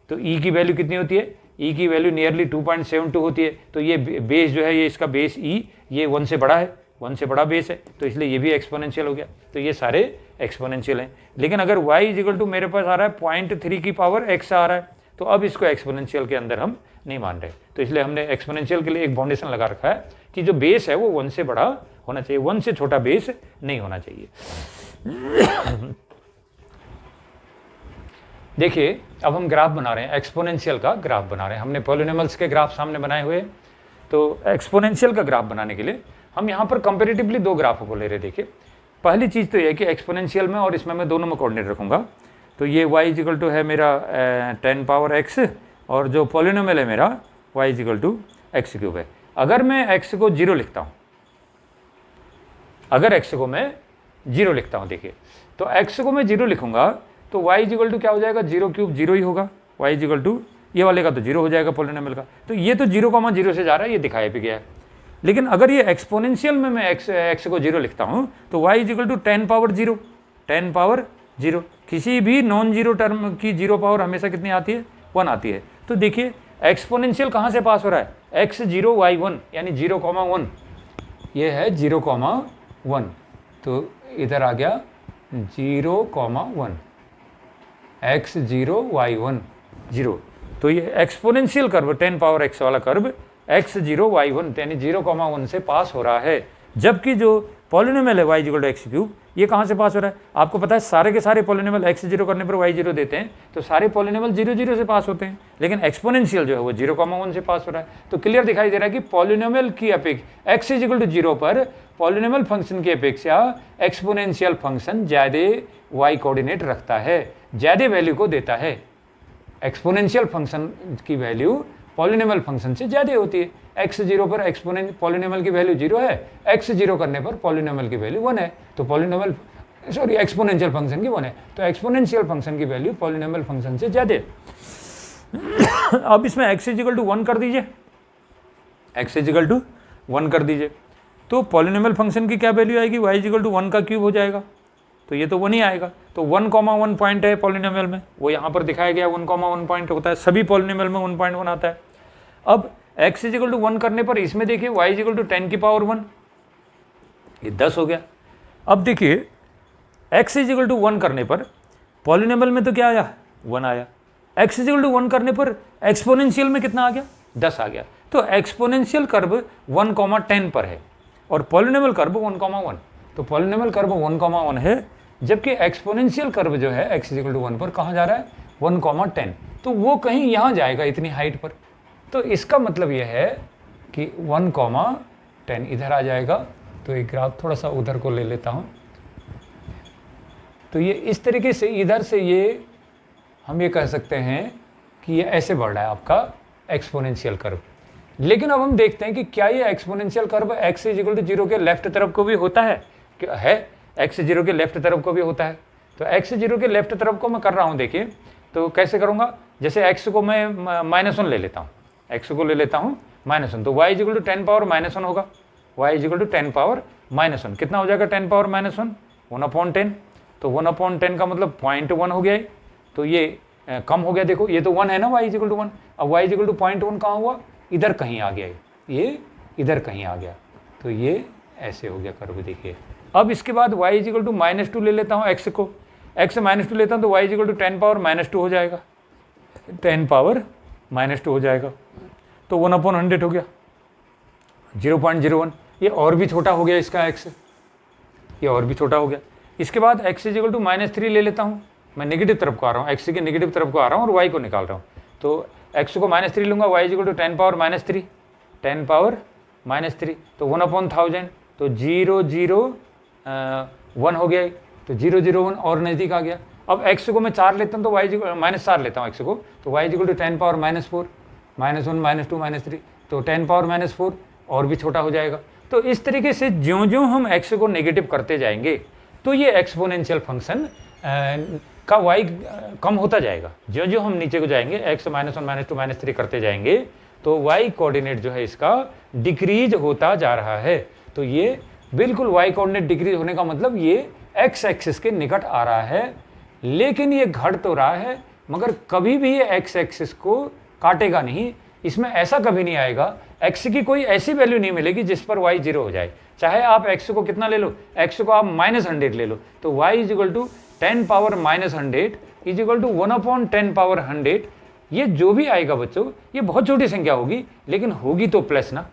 तो e की वैल्यू कितनी होती है, e की वैल्यू नियरली 2.72 होती है, तो ये बेस जो है ये इसका बेस e ये 1 से बड़ा है, 1 से बड़ा बेस है, तो इसलिए ये भी एक्सपोनेंशियल हो गया। तो ये सारे एक्सपोनेंशियल हैं। लेकिन अगर y इक्वल टू मेरे पास आ रहा है 0.3 की पावर x आ रहा है, तो अब इसको एक्सपोनेंशियल के अंदर हम नहीं मान रहे, तो इसलिए हमने एक्सपोनेंशियल के लिए एक बाउंडेशन लगा रखा है कि जो बेस है वो 1 से बड़ा होना चाहिए, 1 से छोटा बेस नहीं होना चाहिए। देखिए अब हम ग्राफ बना रहे हैं, एक्सपोनेंशियल का ग्राफ बना रहे हैं। हमने पॉलिनोमियल्स के ग्राफ सामने बनाए हुए हैं, तो एक्सपोनेंशियल का ग्राफ बनाने के लिए हम यहाँ पर कंपेरेटिवली 2 ग्राफों को ले रहे। देखिए पहली चीज़ तो यह कि एक्सपोनेंशियल में और इसमें मैं दोनों में कोऑर्डिनेट रखूंगा, तो ये y इजिकल टू है मेरा 10 पावर x, और जो पॉलिनोमियल है मेरा y is equal to x cube है। अगर मैं x को 0 लिखता हूँ, अगर x को मैं 0 लिखता हूँ, देखिए तो x को मैं 0 लिखूंगा तो y इजिकल टू क्या हो जाएगा, 0 क्यूब 0 ही होगा, y इजिकल टू ये वाले का तो 0 हो जाएगा पॉलिनोमियल का। तो ये तो 0,0 से जा रहा है, ये दिखाया भी गया है। लेकिन अगर ये एक्सपोनेंशियल में मैं x को 0 लिखता हूँ तो y is equal to 10 power 0, 10 power 0। किसी भी नॉन जीरो टर्म की 0 पावर हमेशा कितनी आती है, 1 आती है। तो देखिए एक्सपोनेंशियल कहाँ से पास हो रहा है, x0 y1 यानी 0,1, ये है 0,1, तो इधर आ गया 0,1, x0 y1 0। तो ये एक्सपोनेंशियल कर्व 10 पावर x वाला कर्व x0 y1 यानी 0,1 से पास हो रहा है, जबकि जो पॉलिनोमियल है y equal to x cube ये कहाँ से पास हो रहा है, आपको पता है सारे के सारे पॉलिनोमियल x0 करने पर y0 देते हैं, तो सारे पॉलिनोमियल 0,0 से पास होते हैं, लेकिन एक्सपोनेंशियल जो है वो 0,1 से पास हो रहा है। तो क्लियर दिखाई दे रहा है कि पॉलिनोमियल की अपेक्षा x इक्वल टू 0 पर पॉलिनोमियल फंक्शन की अपेक्षा एक्सपोनेंशियल फंक्शन ज़्यादा y कोऑर्डिनेट रखता है, ज़्यादा वैल्यू को देता है। एक्सपोनेंशियल फंक्शन की वैल्यू पॉलिनोमियल फंक्शन से ज़्यादा होती है। x0 पर पॉलिनोमियल की वैल्यू 0 है, x0 करने पर पॉलिनोमियल की वैल्यू 1 है, तो एक्सपोनेंशियल फंक्शन की 1 है, तो एक्सपोनेंशियल फंक्शन की वैल्यू पॉलिनोमियल फंक्शन से ज़्यादा है। अब इसमें x इक्वल टू 1 कर दीजिए, x इक्वल टू 1 कर दीजिए, तो पॉलिनोमियल फंक्शन की क्या वैल्यू आएगी, y इक्वल टू 1 का क्यूब हो जाएगा, तो ये तो 1 ही आएगा। तो 1,1 पॉइंट है पॉलिनोमियल में, वो यहाँ पर दिखाया गया 1,1 पॉइंट होता है, सभी पॉलिनोमियल में 1.1 आता है। अब x इक्वल टू 1 करने पर इसमें देखिए y इक्वल टू 10 की पावर 1, ये 10 हो गया। अब देखिए x इक्वल टू 1 करने पर पॉलिनोमियल में तो क्या आया, 1 आया, x इक्वल टू 1 करने पर एक्सपोनेंशियल में कितना आ गया, 10 आ गया। तो एक्सपोनेंशियल कर्व 1,10 पर है और पॉलिनोमियल कर्व 1,1, तो पॉलिनोमियल कर्व 1,1 है, जबकि एक्सपोनेंशियल कर्व जो है x इक्वल टू 1 पर कहाँ जा रहा है, 1,10, तो वो कहीं यहाँ जाएगा इतनी हाइट पर। तो इसका मतलब यह है कि 1,10 इधर आ जाएगा। तो एक ग्राफ थोड़ा सा उधर को ले लेता हूँ, तो ये इस तरीके से इधर से ये हम ये कह सकते हैं कि ये ऐसे बढ़ रहा है आपका एक्सपोनेंशियल कर्व। लेकिन अब हम देखते हैं कि क्या ये exponential curve x equal to 0 के लेफ्ट तरफ को भी होता है, क्या है, x 0 के लेफ्ट तरफ को भी होता है। तो x 0 के लेफ्ट तरफ को मैं कर रहा हूँ, देखिए तो कैसे करूँगा, जैसे x को मैं -1 ले लेता हूँ, x को ले लेता हूँ -1, तो y इक्वल टू 10 पावर -1 होगा, y इक्वल टू 10 पावर -1 कितना हो जाएगा, 10 पावर -1 1/10, तो 1/10 का मतलब 0.1 हो गया है, तो ये कम हो गया, देखो ये तो 1 है ना, y इक्वल टू 1, अब y इक्वल टू 0.1 कहाँ हुआ, इधर कहीं आ गया, ये इधर कहीं आ गया, तो ये ऐसे हो गया कर्व, देखिए। अब इसके बाद y इक्वल टू -2 ले लेता हूँ, x को, x से -2 लेता हूँ तो y इक्वल टू 10 पावर -2 हो जाएगा, 10 पावर -2 हो जाएगा, तो 1/100 हो गया, 0.01, ये और भी छोटा हो गया इसका x, ये और भी छोटा हो गया। इसके बाद x इक्वल टू -3 ले लेता हूँ, मैं नेगेटिव तरफ को आ रहा हूँ, x के नेगेटिव तरफ को आ रहा हूँ और y को निकाल रहा हूँ, तो x को -3 लूँगा, y equal to 10 power -3, 10 power -3, तो 1/1000, तो 0,0,1 हो गया, तो 0,0,1 और नज़दीक आ गया। अब x को मैं 4 लेता हूँ तो y -4 लेता हूँ x को, तो y इक्वल टू 10 पावर -4, -1 -2 -3, तो 10 पावर -4 और भी छोटा हो जाएगा। तो इस तरीके से ज्यों ज्यों हम x को नेगेटिव करते जाएंगे तो ये एक्सपोनेंशियल फंक्शन का y कम होता जाएगा, ज्यों ज्यों हम नीचे को जाएंगे x -1 -2 -3 करते जाएंगे तो y कोऑर्डिनेट जो है इसका डिक्रीज होता जा रहा है। तो ये बिल्कुल y कोऑर्डिनेट डिक्रीज होने का मतलब ये x एक्सिस के निकट आ रहा है, लेकिन ये घट तो रहा है मगर कभी भी ये x एक्सिस को काटेगा नहीं, इसमें ऐसा कभी नहीं आएगा, x की कोई ऐसी वैल्यू नहीं मिलेगी जिस पर y 0 हो जाए, चाहे आप x को कितना ले लो, x को आप -100 ले लो, तो y is equal to 10 power -100 is equal to 1/10 power 100, ये जो भी आएगा बच्चों ये बहुत छोटी संख्या होगी, लेकिन होगी तो प्लस ना,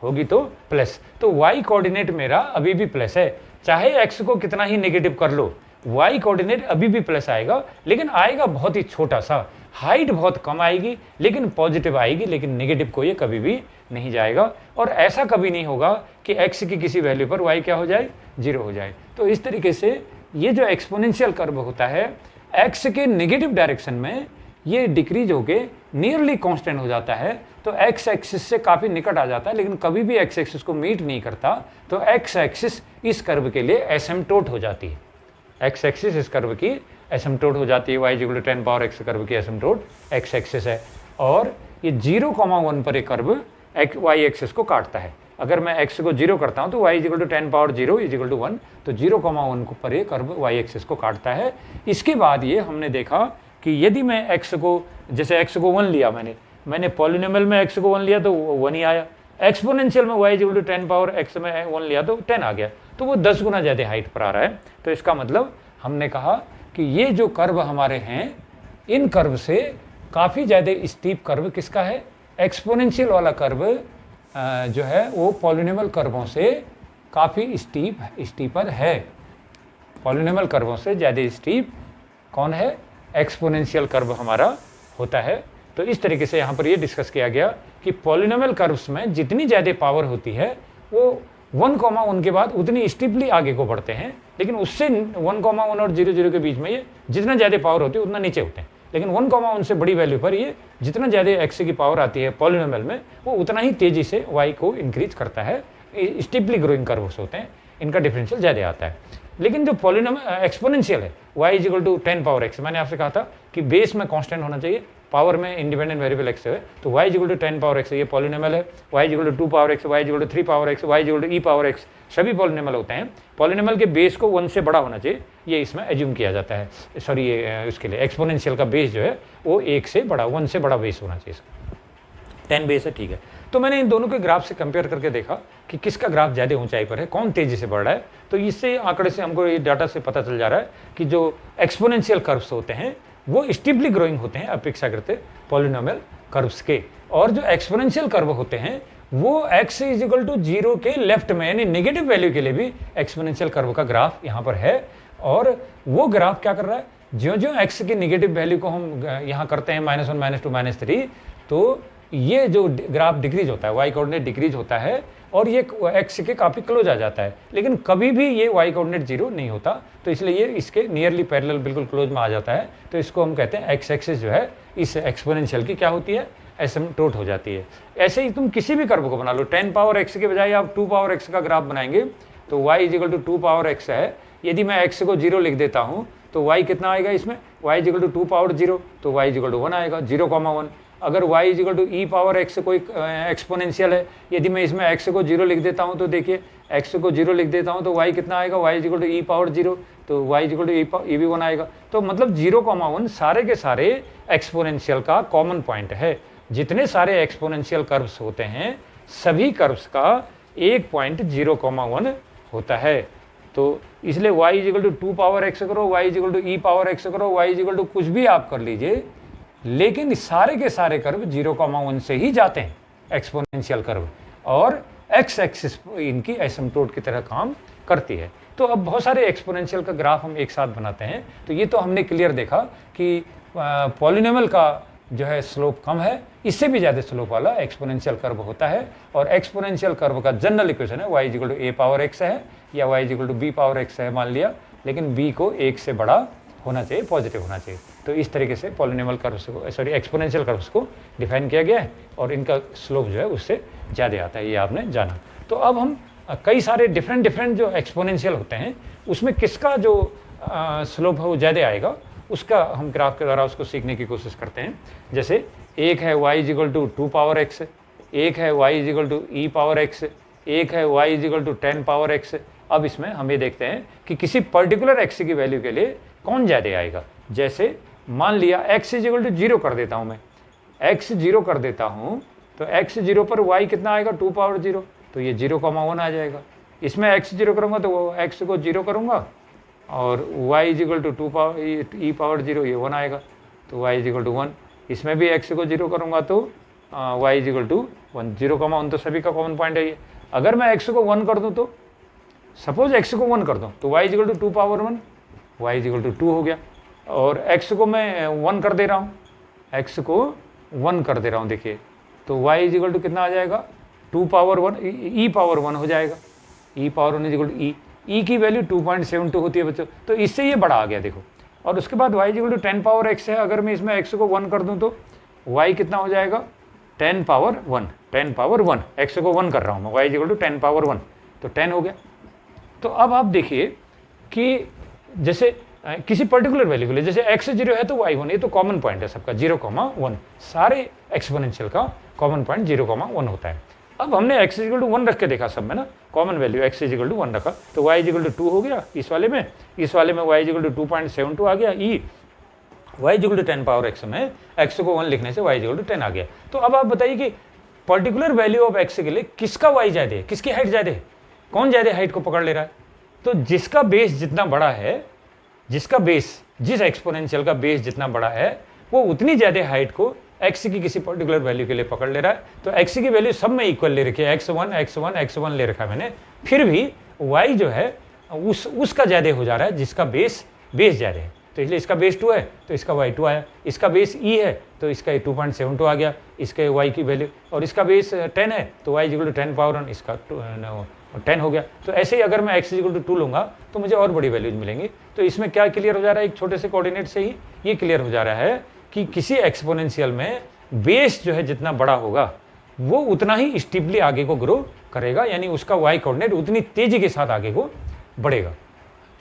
होगी तो प्लस, तो y कोऑर्डिनेट मेरा अभी भी प्लस है, चाहे x को कितना ही नेगेटिव कर लो y कोऑर्डिनेट अभी भी प्लस आएगा, लेकिन आएगा बहुत ही छोटा सा, हाइट बहुत कम आएगी लेकिन पॉजिटिव आएगी, लेकिन नेगेटिव को ये कभी भी नहीं जाएगा, और ऐसा कभी नहीं होगा कि x की किसी वैल्यू पर y क्या हो जाए, 0 हो जाए। तो इस तरीके से ये जो एक्सपोनेंशियल कर्व होता है एक्स के नेगेटिव डायरेक्शन में ये डिक्रीज होके नियरली कांस्टेंट हो जाता है, तो एक्स एक्सिस से काफ़ी निकट आ जाता है, लेकिन कभी भी एक्स एक्सिस को मीट नहीं करता, तो एक्स एक्सिस इस कर्व के लिए एसिम्प्टोट हो जाती है। एक्स एक्सिस इस कर्व की एसिम्प्टोट हो जाती है, y equal to 10 power x curve की एसिम्प्टोट एक्स एक्सिस है, और ये 0,1 पर एक कर्व y एक्सिस को काटता है। अगर मैं x को 0 करता हूँ तो y equal to 10 power 0 is equal to 1, तो 0,1 पर ये कर्व y एक्सिस को काटता है। इसके बाद ये हमने देखा कि यदि मैं x को, जैसे x को 1 लिया, मैंने पॉलिनोमियल में x को 1 लिया तो 1 ही आया, एक्सपोनेंशियल में y equal to 10 power x में 1 लिया तो 10 आ गया, तो वो 10 गुना ज़्यादा हाइट पर आ रहा है। तो इसका मतलब हमने कहा कि ये जो कर्व हमारे हैं, इन कर्व से काफ़ी ज़्यादा स्टीप कर्व किसका है, एक्सपोनेंशियल वाला कर्व जो है वो पॉलिनोमियल कर्वों से काफ़ी स्टीपर है। पॉलिनोमियल कर्वों से ज़्यादा स्टीप कौन है, एक्सपोनेंशियल कर्व हमारा होता है। तो इस तरीके से यहाँ पर ये डिस्कस किया गया कि पॉलिनोमियल कर्व्स में जितनी ज़्यादा पावर होती है वो 1,1 के बाद उतनी स्टीपली आगे को बढ़ते हैं, लेकिन उससे 1,1 और 0,0 के बीच में ये जितना ज़्यादा पावर होती है उतना नीचे होते हैं। लेकिन 1,1 से बड़ी वैल्यू पर ये जितना ज़्यादा एक्स की पावर आती है पॉलिनोमियल में, वो उतना ही तेज़ी से वाई को इंक्रीज करता है। स्टीपली ग्रोइंग कर्व्स होते हैं, इनका डिफरेंशियल ज़्यादा आता है। लेकिन जो पॉलिनोमियल एक्सपोनेंशियल है, y is equal to 10 power x, मैंने आपसे कहा था कि बेस में कांस्टेंट होना चाहिए, पावर में इंडिपेंडेंट वेरिएबल x है, तो y is equal to 10 power x ये पॉलिनोमियल है, y is equal to 2 power x, y is equal to 3 power x, y is equal to e power x, सभी polynomial होते हैं। Polynomial के base को 1 से बड़ा होना चाहिए, ये इसमें एज्यूम किया जाता है। सॉरी, ये उसके लिए एक्सपोनेंशियल का बेस जो है वो 1 से बड़ा, 1 से बड़ा बेस होना चाहिए, 10 बेस है, ठीक है। तो मैंने इन दोनों के ग्राफ से कंपेयर करके देखा कि किसका ग्राफ ज़्यादा ऊंचाई पर है, कौन तेज़ी से बढ़ रहा है। तो इससे आंकड़े से हमको, ये डाटा से पता चल जा रहा है कि जो एक्सपोनेंशियल कर्व्स होते हैं वो स्टीपली ग्रोइंग होते हैं अपेक्षाकृत पॉलिनोमियल कर्व्स के, और जो एक्सपोनेंशियल कर्व होते हैं वो x इज इक्वल टू 0 के लेफ्ट में, यानी नेगेटिव वैल्यू के लिए भी एक्सपोनेंशियल कर्व का ग्राफ यहाँ पर है। और वो ग्राफ क्या कर रहा है, ज्यों ज्यों x की नेगेटिव वैल्यू को हम यहाँ करते हैं -1, -2, -3, तो ये जो ग्राफ डिक्रीज होता है, y कोऑर्डिनेट डिक्रीज होता है और ये x के काफ़ी क्लोज आ जाता है, लेकिन कभी भी ये y कोऑर्डिनेट 0 नहीं होता, तो इसलिए ये इसके नियरली पैरेलल बिल्कुल क्लोज में आ जाता है। तो इसको हम कहते हैं x एक्सिस जो है इस एक्सपोनेंशियल की क्या होती है, एसिम्प्टोट हो जाती है। ऐसे ही तुम किसी भी कर्व को बना लो, 10 पावर x के बजाय आप 2 पावर x का ग्राफ बनाएंगे तो y is equal to 2 power x है। यदि मैं x को 0 लिख देता हूँ तो y कितना आएगा इसमें, y is equal to 2 power 0, तो y इज इक्वल टू 1 आएगा, 0,1। अगर y is equal to e power x कोई एक्सपोनेंशियल है, यदि मैं इसमें x को 0 लिख देता हूँ तो देखिए x को 0 लिख देता हूँ तो y कितना आएगा, y is equal to e power 0, तो y is equal to e भी 1 आएगा। तो मतलब 0,1 सारे के सारे एक्सपोनेंशियल का कॉमन पॉइंट है। जितने सारे एक्सपोनेंशियल कर्व्स होते हैं सभी कर्व्स का एक पॉइंट 0,1 होता है। तो इसलिए y is equal to 2 power x करो, y is equal to e power x करो, y इज इक्वल टू कुछ भी आप कर लीजिए, लेकिन सारे के सारे कर्व 0,1 से ही जाते हैं एक्सपोनेंशियल कर्व, और x एक्सिस इनकी एसिम्प्टोट की तरह काम करती है। तो अब बहुत सारे एक्सपोनेंशियल का ग्राफ हम एक साथ बनाते हैं। तो ये तो हमने क्लियर देखा कि पॉलिनोमियल का जो है स्लोप कम है, इससे भी ज़्यादा स्लोप वाला एक्सपोनेंशियल कर्व होता है। और एक्सपोनेंशियल कर्व का जनरल इक्वेशन है y is equal to a power x है या y is equal to b power x है मान लिया, लेकिन b को 1 से बड़ा होना चाहिए, पॉजिटिव होना चाहिए। तो इस तरीके से पॉलिनोमियल कर्व्स को, सॉरी एक्सपोनेंशियल कर्व्स को डिफाइन किया गया है और इनका स्लोप जो है उससे ज़्यादा आता है, ये आपने जाना। तो अब हम कई सारे डिफरेंट जो एक्सपोनेंशियल होते हैं उसमें किसका जो स्लोप है वो ज़्यादा आएगा उसका हम ग्राफ के द्वारा उसको सीखने की कोशिश करते हैं। जैसे एक है y is equal to 2 power x, एक है y is equal to e power x, एक है y is equal to 10 power x। अब इसमें हम ये देखते हैं कि किसी पर्टिकुलर x की वैल्यू के लिए कौन ज़्यादा आएगा। जैसे मान लिया x इज इक्वल टू 0 कर देता हूँ मैं, x 0 कर देता हूँ तो x 0 पर y कितना आएगा, 2 पावर 0, तो ये 0,1 आ जाएगा। इसमें x 0 करूँगा तो वो x को 0 करूँगा और y is equal to 2 power e power 0, ये 1 आएगा, तो y इज इक्वल टू 1। इसमें भी x को 0 करूँगा तो y इज इक्वल टू 1, 0,1 तो सभी का कॉमन पॉइंट है ये। अगर मैं x को 1 कर दूँ तो सपोज x को 1 कर दूँ तो y is equal to 2 power 1, y is equal to 2 हो गया। और x को मैं 1 कर दे रहा हूँ, x को 1 कर दे रहा हूँ, देखिए तो y इज इक्वल टू कितना आ जाएगा, 2 पावर 1 ई पावर 1 हो जाएगा, ई power 1 is equal to e की वैल्यू 2.72 होती है बच्चों। तो इससे ये बड़ा आ गया, देखो और उसके बाद y equal to 10 power x है। अगर मैं इसमें x को 1 कर दूं तो y कितना हो जाएगा 10 पावर 1, 10 पावर 1, x को 1 कर रहा हूँ मैं, y इक्वल टू 10 पावर 1, तो 10 हो गया। तो अब आप देखिए कि जैसे किसी पर्टिकुलर वैल्यू के लिए, जैसे x 0 है तो y 1, ये तो कॉमन पॉइंट है सबका 0,1, सारे एक्सपोनेंशियल का कॉमन पॉइंट 0,1 होता है। अब हमने x इक्वल टू 1 रख के देखा सब में ना, common value x equal to 1 रखा तो y इक्वल टू 2 हो गया इस वाले में y इक्वल टू 2.72 आ गया e, y equal to 10 power x में x को 1 लिखने से y इक्वल टू 10 आ गया। तो अब आप बताइए कि पर्टिकुलर वैल्यू ऑफ x के लिए किसका y ज़्यादा है, किसकी हाइट ज़्यादा है, कौन ज़्यादा हाइट को पकड़ ले रहा है? तो जिसका बेस जितना बड़ा है, जिसका बेस, जिस एक्सपोनेंशियल का बेस जितना बड़ा है वो उतनी ज़्यादा हाइट को x की किसी पर्टिकुलर वैल्यू के लिए पकड़ ले रहा है। तो x की वैल्यू सब में इक्वल ले रखी है, x1 ले रखा है मैंने, फिर भी y जो है उसका ज़्यादा हो जा रहा है जिसका बेस ज़्यादा है। तो इसलिए इसका बेस 2 है तो इसका y 2 आया, इसका बेस e है तो इसका 2.72 आ गया इसके y की वैल्यू, और इसका बेस 10 है तो y इक्वल टू 10 पावर 1, इसका 10 हो गया। तो ऐसे ही अगर मैं x इक्वल टू 2 लूँगा तो मुझे और बड़ी वैल्यूज मिलेंगी। तो इसमें क्या क्लियर हो जा रहा है, एक छोटे से कोऑर्डिनेट से ही ये क्लियर हो जा रहा है कि किसी एक्सपोनेंशियल में बेस जो है जितना बड़ा होगा वो उतना ही स्टीपली आगे को ग्रो करेगा, यानी उसका y कोऑर्डिनेट उतनी तेजी के साथ आगे को बढ़ेगा,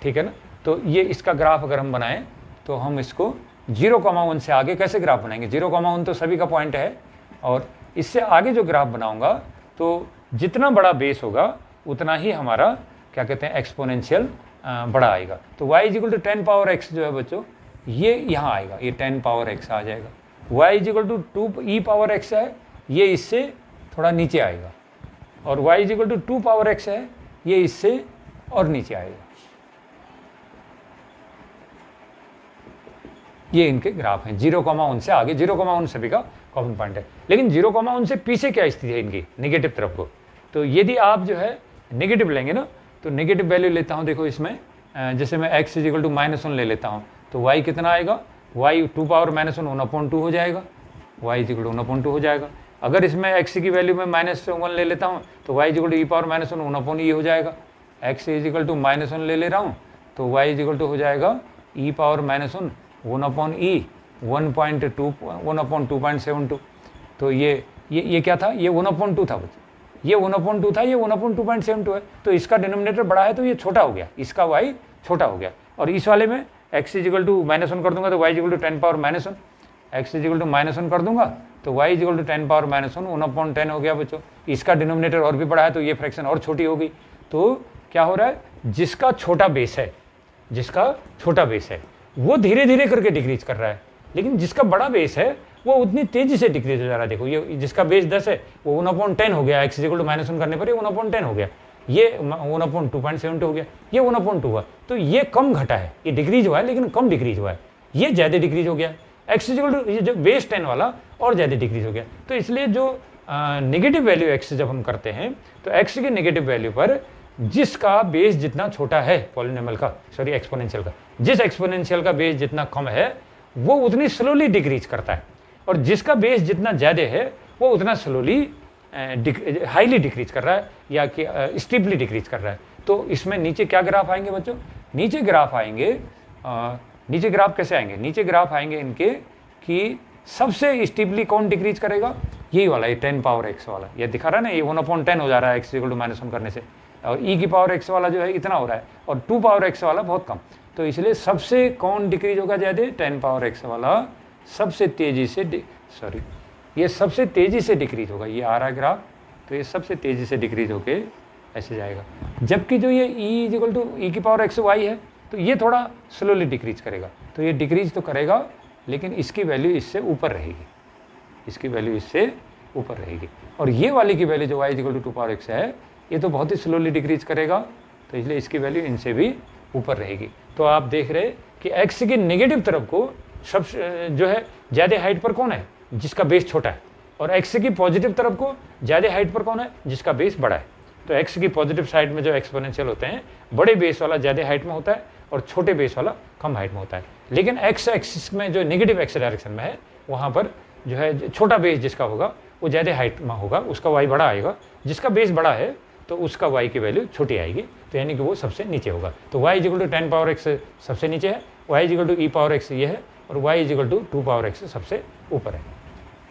ठीक है ना। तो ये इसका ग्राफ अगर हम बनाएं तो हम इसको 0,1 से आगे कैसे ग्राफ बनाएंगे, 0,1 तो सभी का पॉइंट है, और इससे आगे जो ग्राफ बनाऊंगा तो जितना बड़ा बेस होगा उतना ही हमारा क्या कहते हैं एक्सपोनेंशियल बड़ा आएगा। तो y equal to 10 power x जो है बच्चों ये यहाँ आएगा, ये 10 पावर x आ जाएगा। y equal to 2 e power x है, ये इससे थोड़ा नीचे आएगा, और y equal to 2 power x है, ये इससे और नीचे आएगा। ये इनके ग्राफ हैं 0,1 से आगे, 0,1 सभी का कॉमन पॉइंट है। लेकिन 0,1 से पीछे क्या स्थिति है इनकी, नेगेटिव तरफ को। तो यदि आप जो है नेगेटिव लेंगे ना, तो नेगेटिव वैल्यू लेता हूँ, देखो इसमें जैसे मैं x इक्वल टू -1 ले लेता हूँ तो y कितना आएगा, y 2 पावर -1 1/2 हो जाएगा, y इक्वल टू 1/2 हो जाएगा। अगर इसमें x की वैल्यू में -1 ले लेता हूँ तो y equal to e power -1 1/e हो जाएगा। x इक्वल टू -1 ले रहा हूँ तो y इक्वल टू हो जाएगा e पावर -1 1/e 1/2.72। तो ये क्या था, ये 1/2 था, ये 1/2 था, ये 1/2.72 है। तो इसका डिनोमिनेटर बड़ा है तो ये छोटा हो गया, इसका y छोटा हो गया। और इस वाले में x इक्वल टू -1 कर दूंगा तो y equal to 10 power -1, x equal to -1 कर दूंगा तो y इक्वल टू 10 पावर -1 1/10 हो गया बच्चों। इसका डिनोमिनेटर और भी बड़ा है तो ये फ्रैक्शन और छोटी हो गई। तो क्या हो रहा है, जिसका छोटा बेस है वो धीरे धीरे करके डिक्रीज कर रहा है, लेकिन जिसका बड़ा बेस है वो उतनी तेजी से डिक्रीज हो जा रहा है। देखो ये जिसका बेस 10 है वो 1/10 हो गया, x इक्वल टू -1 करने पर ये 1/10 हो गया, ये 1/2.72 हो गया, ये 1/2 हुआ। तो ये कम घटा है, ये डिक्रीज हुआ है लेकिन कम डिक्रीज हुआ है, ये ज़्यादा डिक्रीज हो गया। x इक्वल टू ये जो बेस 10 वाला और ज़्यादा डिक्रीज हो गया। तो इसलिए जो नेगेटिव वैल्यू x जब हम करते हैं तो x की नेगेटिव वैल्यू पर जिसका बेस जितना छोटा है पॉलिनोमियल का, सॉरी एक्सपोनेंशियल का, जिस एक्सपोनेंशियल का बेस जितना कम है वो उतनी स्लोली डिक्रीज करता है, और जिसका बेस जितना ज़्यादा है वो उतना स्लोली हाईली डिक्रीज कर रहा है या कि स्टीपली डिक्रीज कर रहा है। तो इसमें नीचे क्या ग्राफ आएंगे बच्चों, नीचे ग्राफ आएंगे, नीचे ग्राफ कैसे आएंगे, नीचे ग्राफ आएंगे इनके कि सबसे स्टीपली कौन डिक्रीज करेगा, यही वाला, ये 10 पावर x वाला, ये दिखा रहा है ना, ये 1/10 हो जा रहा है x इक्वल टू -1 करने से, और e की पावर x वाला जो है इतना हो रहा है, और 2 पावर x वाला बहुत कम। तो इसलिए सबसे कौन डिक्रीज होगा ज़्यादा, 10 पावर x वाला सबसे तेज़ी से, सॉरी ये सबसे तेज़ी से डिक्रीज होगा, ये आ रहा है ग्राफ, तो ये सबसे तेज़ी से डिक्रीज होके ऐसे जाएगा। जबकि जो ये e इक्वल टू e की पावर x y है तो ये थोड़ा स्लोली डिक्रीज करेगा। तो ये डिक्रीज तो करेगा लेकिन इसकी वैल्यू इससे ऊपर रहेगी, इसकी वैल्यू इससे ऊपर रहेगी। और ये वाली की वैल्यू जो y equal to 2 power x है ये तो बहुत ही स्लोली डिक्रीज करेगा, तो इसलिए इसकी वैल्यू इनसे भी ऊपर रहेगी। तो आप देख रहे कि x की नेगेटिव तरफ को सब जो है ज़्यादा हाइट पर कौन है, जिसका बेस छोटा है, और x की पॉजिटिव तरफ को ज़्यादा हाइट पर कौन है, जिसका बेस बड़ा है। तो x की पॉजिटिव साइड में जो एक्सपोनेंशियल होते हैं, बड़े बेस वाला ज़्यादा हाइट में होता है और छोटे बेस वाला कम हाइट में होता है। लेकिन x एक्सिस में जो नेगेटिव x डायरेक्शन में है वहाँ पर जो है छोटा बेस जिसका होगा वो ज़्यादा हाइट में होगा, उसका y बड़ा आएगा, जिसका बेस बड़ा है तो उसका y की वैल्यू छोटी आएगी, तो यानी कि वो सबसे नीचे होगा। तो y equal to 10 power x सबसे नीचे है y is equal to e power x ये है और y is equal to 2 power x सबसे ऊपर है।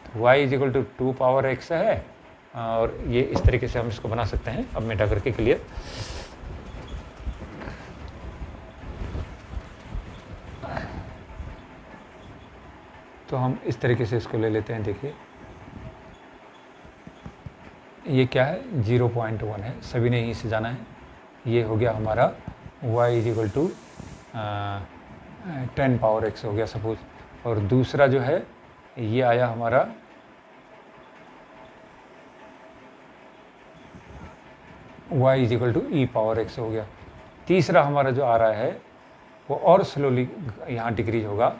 तो y is equal to 2 power x है और ये इस तरीके से हम इसको बना सकते हैं। अब मेटा करके क्लियर। तो हम इस तरीके से इसको ले लेते हैं। देखिए ये क्या है, 0.1 है, सभी ने यहीं से जाना है। ये हो गया हमारा y is equal to 10 power x हो गया सपोज, और दूसरा जो है ये आया हमारा y is equal to e power x हो गया। तीसरा हमारा जो आ रहा है वो और स्लोली यहाँ डिक्रीज होगा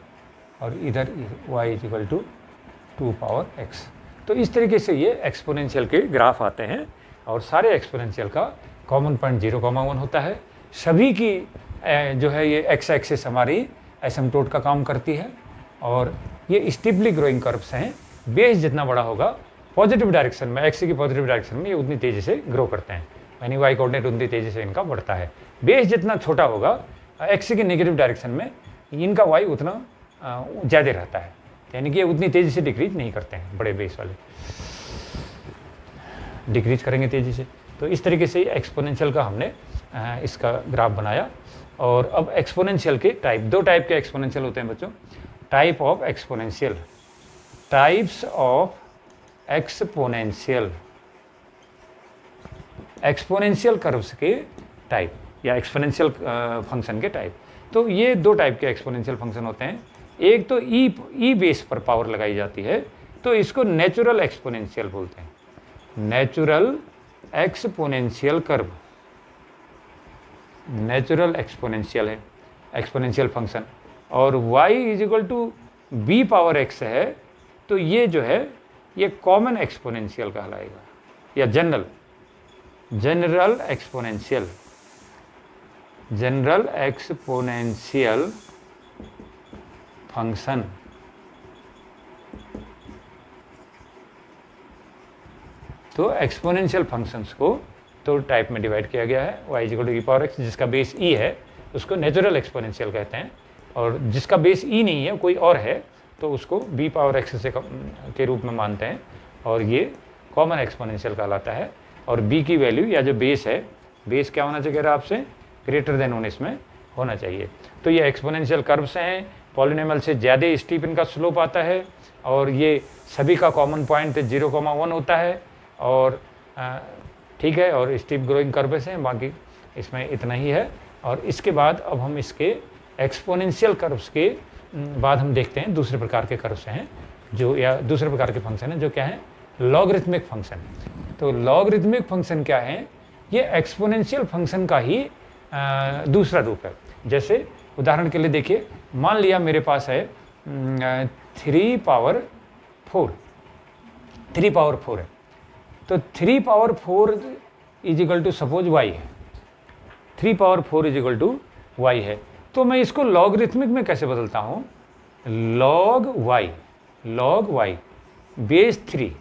और इधर y is equal to 2 power x। तो इस तरीके से ये एक्सपोनेंशियल के ग्राफ आते हैं और सारे एक्सपोनेंशियल का कॉमन पॉइंट 0,1 होता है। सभी की जो है ये x एक्सिस हमारी एसिम्प्टोट का काम करती है और ये स्टीपली ग्रोइंग कर्व्स हैं। बेस जितना बड़ा होगा पॉजिटिव डायरेक्शन में, x की पॉजिटिव डायरेक्शन में ये उतनी तेज़ी से ग्रो करते हैं, यानी y कोऑर्डिनेट उतनी तेज़ी से इनका बढ़ता है। बेस जितना छोटा होगा x की नेगेटिव डायरेक्शन में इनका y उतना ज़्यादा रहता है, यानी कि ये उतनी तेज़ी से डिक्रीज नहीं करते हैं। बड़े बेस वाले डिक्रीज करेंगे तेज़ी से। तो इस तरीके से एक्सपोनेंशियल का हमने इसका ग्राफ बनाया। और अब एक्सपोनेंशियल के टाइप, दो टाइप के एक्सपोनेंशियल होते हैं बच्चों। Type of exponential, types of exponential, exponential curves के टाइप या एक्सपोनेंशियल फंक्शन के टाइप। तो ये दो टाइप के एक्सपोनेंशियल फंक्शन होते हैं। एक तो ई बेस पर पावर लगाई जाती है, तो इसको नेचुरल एक्सपोनेंशियल बोलते हैं, natural exponential curve, natural exponential है एक्सपोनेंशियल फंक्शन। और y is equal to b power x है, तो ये जो है ये कॉमन एक्सपोनेंशियल कहलाएगा या general exponential, general exponential function. तो एक्सपोनेंशियल फंक्शंस को दो टाइप में डिवाइड किया गया है। y is equal to e power x, जिसका बेस e है उसको नेचुरल एक्सपोनेंशियल कहते हैं, और जिसका बेस e नहीं है कोई और है तो उसको b पावर x से के रूप में मानते हैं, और ये कॉमन एक्सपोनेंशियल कहलाता है। और b की वैल्यू या जो बेस है, बेस क्या होना चाहिए आपसे, ग्रेटर देन 1 इसमें होना चाहिए। तो ये एक्सपोनेंशियल कर्व्स हैं, पॉलिनोमियल से ज़्यादा स्टीप इनका स्लोप आता है, और ये सभी का कॉमन पॉइंट 0,1 होता है। और ठीक है, और स्टीप ग्रोइंग कर्व्स हैं, बाकी इसमें इतना ही है। और इसके बाद अब हम इसके एक्सपोनेंशियल कर्व्स के बाद हम देखते हैं दूसरे प्रकार के कर्व्स हैं जो, या दूसरे प्रकार के फंक्शन हैं जो क्या है, लॉगरिथमिक फंक्शन। तो लॉगरिथमिक फंक्शन क्या है, ये एक्सपोनेंशियल फंक्शन का ही दूसरा रूप है। जैसे उदाहरण के लिए देखिए, मान लिया मेरे पास है 3 पावर 4 है, तो 3 power 4 is equal to suppose y है, 3 पावर 4 इजिकल टू y है। तो मैं इसको लॉगरिथमिक में कैसे बदलता हूँ, log y base 3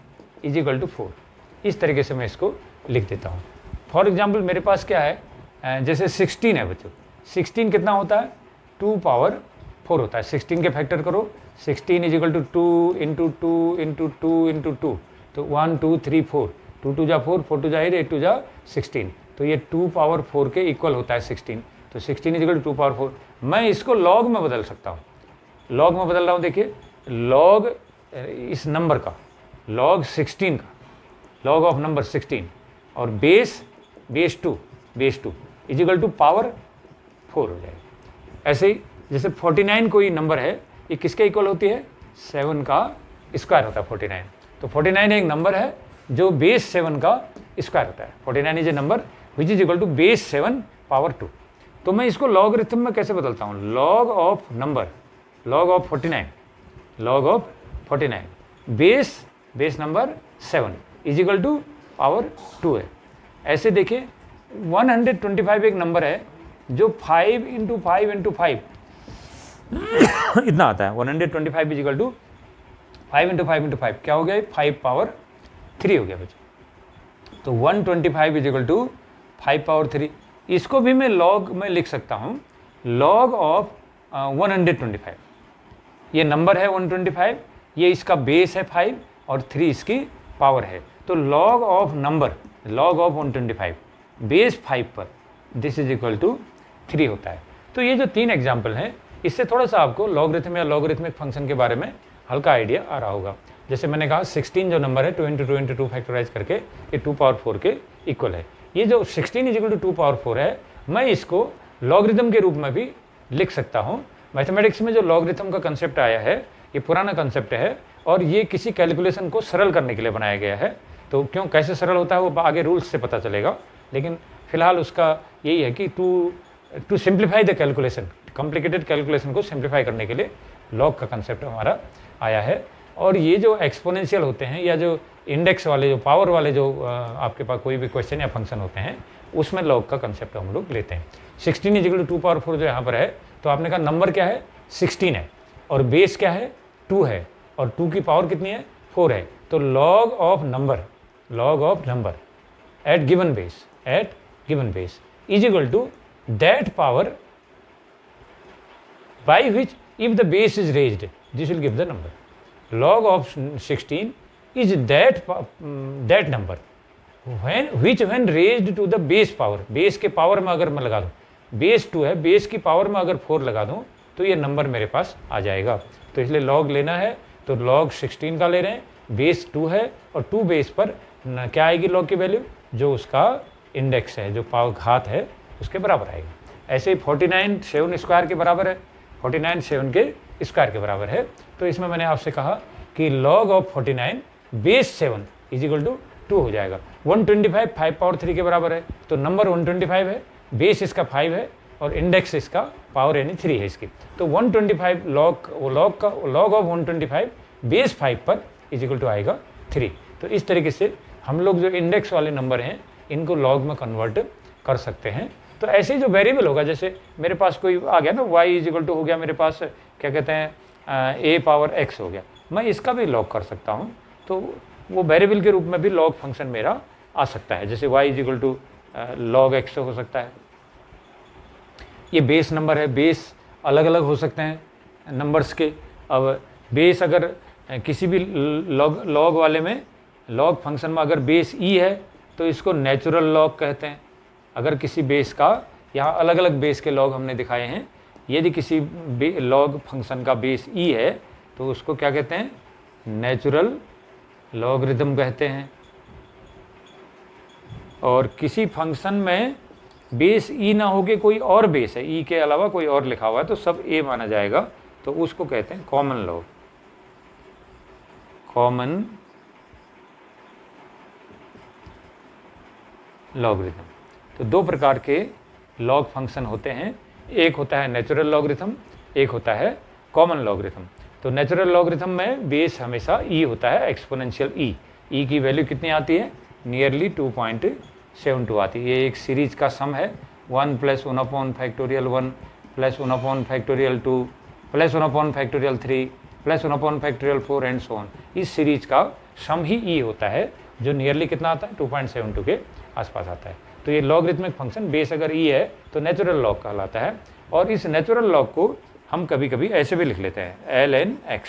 is equal to 4, इस तरीके से मैं इसको लिख देता हूँ। फॉर एग्जाम्पल मेरे पास क्या है, जैसे 16 है बच्चों, 16 कितना होता है, 2 पावर 4 होता है। 16 के फैक्टर करो, 16 is equal to 2 into 2 into 2 into 2, तो 1 2 3 4, 2 2 जा 4, 4 2 जा 8, 8 2 जा 16, तो ये 2 पावर 4 के इक्वल होता है 16। तो 16 इजिकल टू 2 पावर 4। मैं इसको लॉग में बदल सकता हूँ, लॉग में बदल रहा हूँ। देखिए लॉग इस नंबर का, लॉग 16 का, लॉग ऑफ नंबर 16, और बेस 2 इजिकल टू पावर 4 हो जाएगा। ऐसे ही जैसे 49 कोई नंबर है, ये किसके इक्वल होती है, 7 का स्क्वायर होता है 49। तो 49 एक नंबर है जो बेस 7 का स्क्वायर होता है। 49 is a number which is equal to base 7 power 2। तो मैं इसको लॉगरिथम में कैसे बदलता हूँ, log of number, log of 49 base number 7 is equal to power 2 है। ऐसे देखिए 125 एक नंबर है जो 5 इंटू 5 इंटू 5 इतना आता है। 125 is equal to 5 into 5 into 5 क्या हो गया, 5 पावर 3 हो गया बच्चों। तो 125 इज इक्वल टू 5 पावर 3। इसको भी मैं लॉग में लिख सकता हूँ, लॉग ऑफ 125। ये नंबर है 125, ये इसका बेस है 5 और 3 इसकी पावर है। तो log of number, log of 125 base 5 पर, दिस इज इक्वल टू 3 होता है। तो ये जो 3 एग्जाम्पल हैं, इससे थोड़ा सा आपको लॉगरिथम या लॉगरिथमिक फंक्शन के बारे में हल्का आइडिया आ रहा होगा। जैसे मैंने कहा 16 जो नंबर है 2 × 2 × 2 फैक्टराइज करके ये 2 पावर 4 के इक्वल है। ये जो 16 इज इक्वल टू 2 पावर 4 है, मैं इसको लॉगरिथम के रूप में भी लिख सकता हूँ। मैथमेटिक्स में जो लॉगरिथम का कंसेप्ट आया है, ये पुराना कंसेप्ट है और ये किसी कैलकुलेशन को सरल करने के लिए बनाया गया है। तो क्यों, कैसे सरल होता है वो आगे रूल्स से पता चलेगा, लेकिन फिलहाल उसका यही है कि to simplify the calculation, complicated calculation को सिंप्लीफाई करने के लिए लॉग का कंसेप्ट हमारा आया है। और ये जो एक्सपोनेंशियल होते हैं या जो इंडेक्स वाले, जो पावर वाले, जो आपके पास कोई भी क्वेश्चन या फंक्शन होते हैं, उसमें लॉग का कंसेप्ट हम लोग लेते हैं। 16 इज इक्वल टू 2 पावर 4 जो यहाँ पर है, तो आपने कहा नंबर क्या है 16 है और बेस क्या है 2 है और 2 की पावर कितनी है 4 है। तो log of number at given base is equal to that power by which if the base is raised, this will give the number. log of 16 is that number when raised to the base power, base के power में अगर मैं लगा दूँ, base 2 है, base की power में अगर 4 लगा दूँ तो ये नंबर मेरे पास आ जाएगा। तो इसलिए log लेना है तो log 16 का ले रहे हैं, बेस 2 है और 2 बेस पर क्या आएगी log की वैल्यू, जो उसका इंडेक्स है, जो पावर घात है उसके बराबर आएगा। ऐसे ही 49 7 स्क्वायर के बराबर है, 49 7 के स्क्वायर के बराबर है। तो इसमें मैंने आपसे कहा कि log ऑफ 49 बेस 7 इज इक्वल टू 2 हो जाएगा। 125 5 पावर 3 के बराबर है, तो नंबर 125 है, बेस इसका 5 है और इंडेक्स इसका पावर यानी 3 है इसकी। तो 125 log ऑफ 125 बेस 5 पर इज इक्वल टू आएगा 3। तो इस तरीके से हम लोग जो इंडेक्स वाले नंबर हैं इनको log में कन्वर्ट कर सकते हैं। तो ऐसे जो वेरिएबल होगा, जैसे मेरे पास कोई आ गया ना y इज इक्वल टू हो गया मेरे पास, क्या कहते हैं a पावर x हो गया, मैं इसका भी लॉग कर सकता हूँ। तो वो वेरिएबल के रूप में भी लॉग फंक्शन मेरा आ सकता है। जैसे y is equal to log x हो सकता है। ये बेस नंबर है, बेस अलग अलग हो सकते हैं नंबर्स के। अब बेस अगर किसी भी लॉग वाले में, लॉग फंक्शन में अगर बेस e है तो इसको नेचुरल लॉग कहते हैं। अगर किसी बेस का, यहाँ अलग अलग बेस के लॉग हमने दिखाए हैं, यदि किसी लॉग फंक्शन का बेस e है तो उसको क्या कहते हैं, नेचुरल लॉगरिथम कहते हैं। और किसी फंक्शन में बेस e ना हो के कोई और बेस है, e के अलावा कोई और लिखा हुआ है तो सब a माना जाएगा, तो उसको कहते हैं कॉमन लॉगरिथम। तो दो प्रकार के लॉग फंक्शन होते हैं, एक होता है नेचुरल लॉगरिथम, एक होता है कॉमन लॉगरिथम। तो नेचुरल लॉगरिथम में बेस हमेशा e होता है, एक्सपोनेंशियल e की वैल्यू कितनी आती है, नियरली 2.72 आती है। ये एक सीरीज का सम है, 1 + 1/(1) + 1/(2) + 1/(3) + 1/(4) एंड सो ऑन। इस सीरीज का सम ही e होता है, जो नियरली कितना आता है, 2.72 के आसपास आता है। तो ये लॉगरिथमिक फंक्शन बेस अगर e है तो नेचुरल लॉग कहलाता है। और इस नेचुरल लॉग को हम कभी कभी ऐसे भी लिख लेते हैं, ln(x).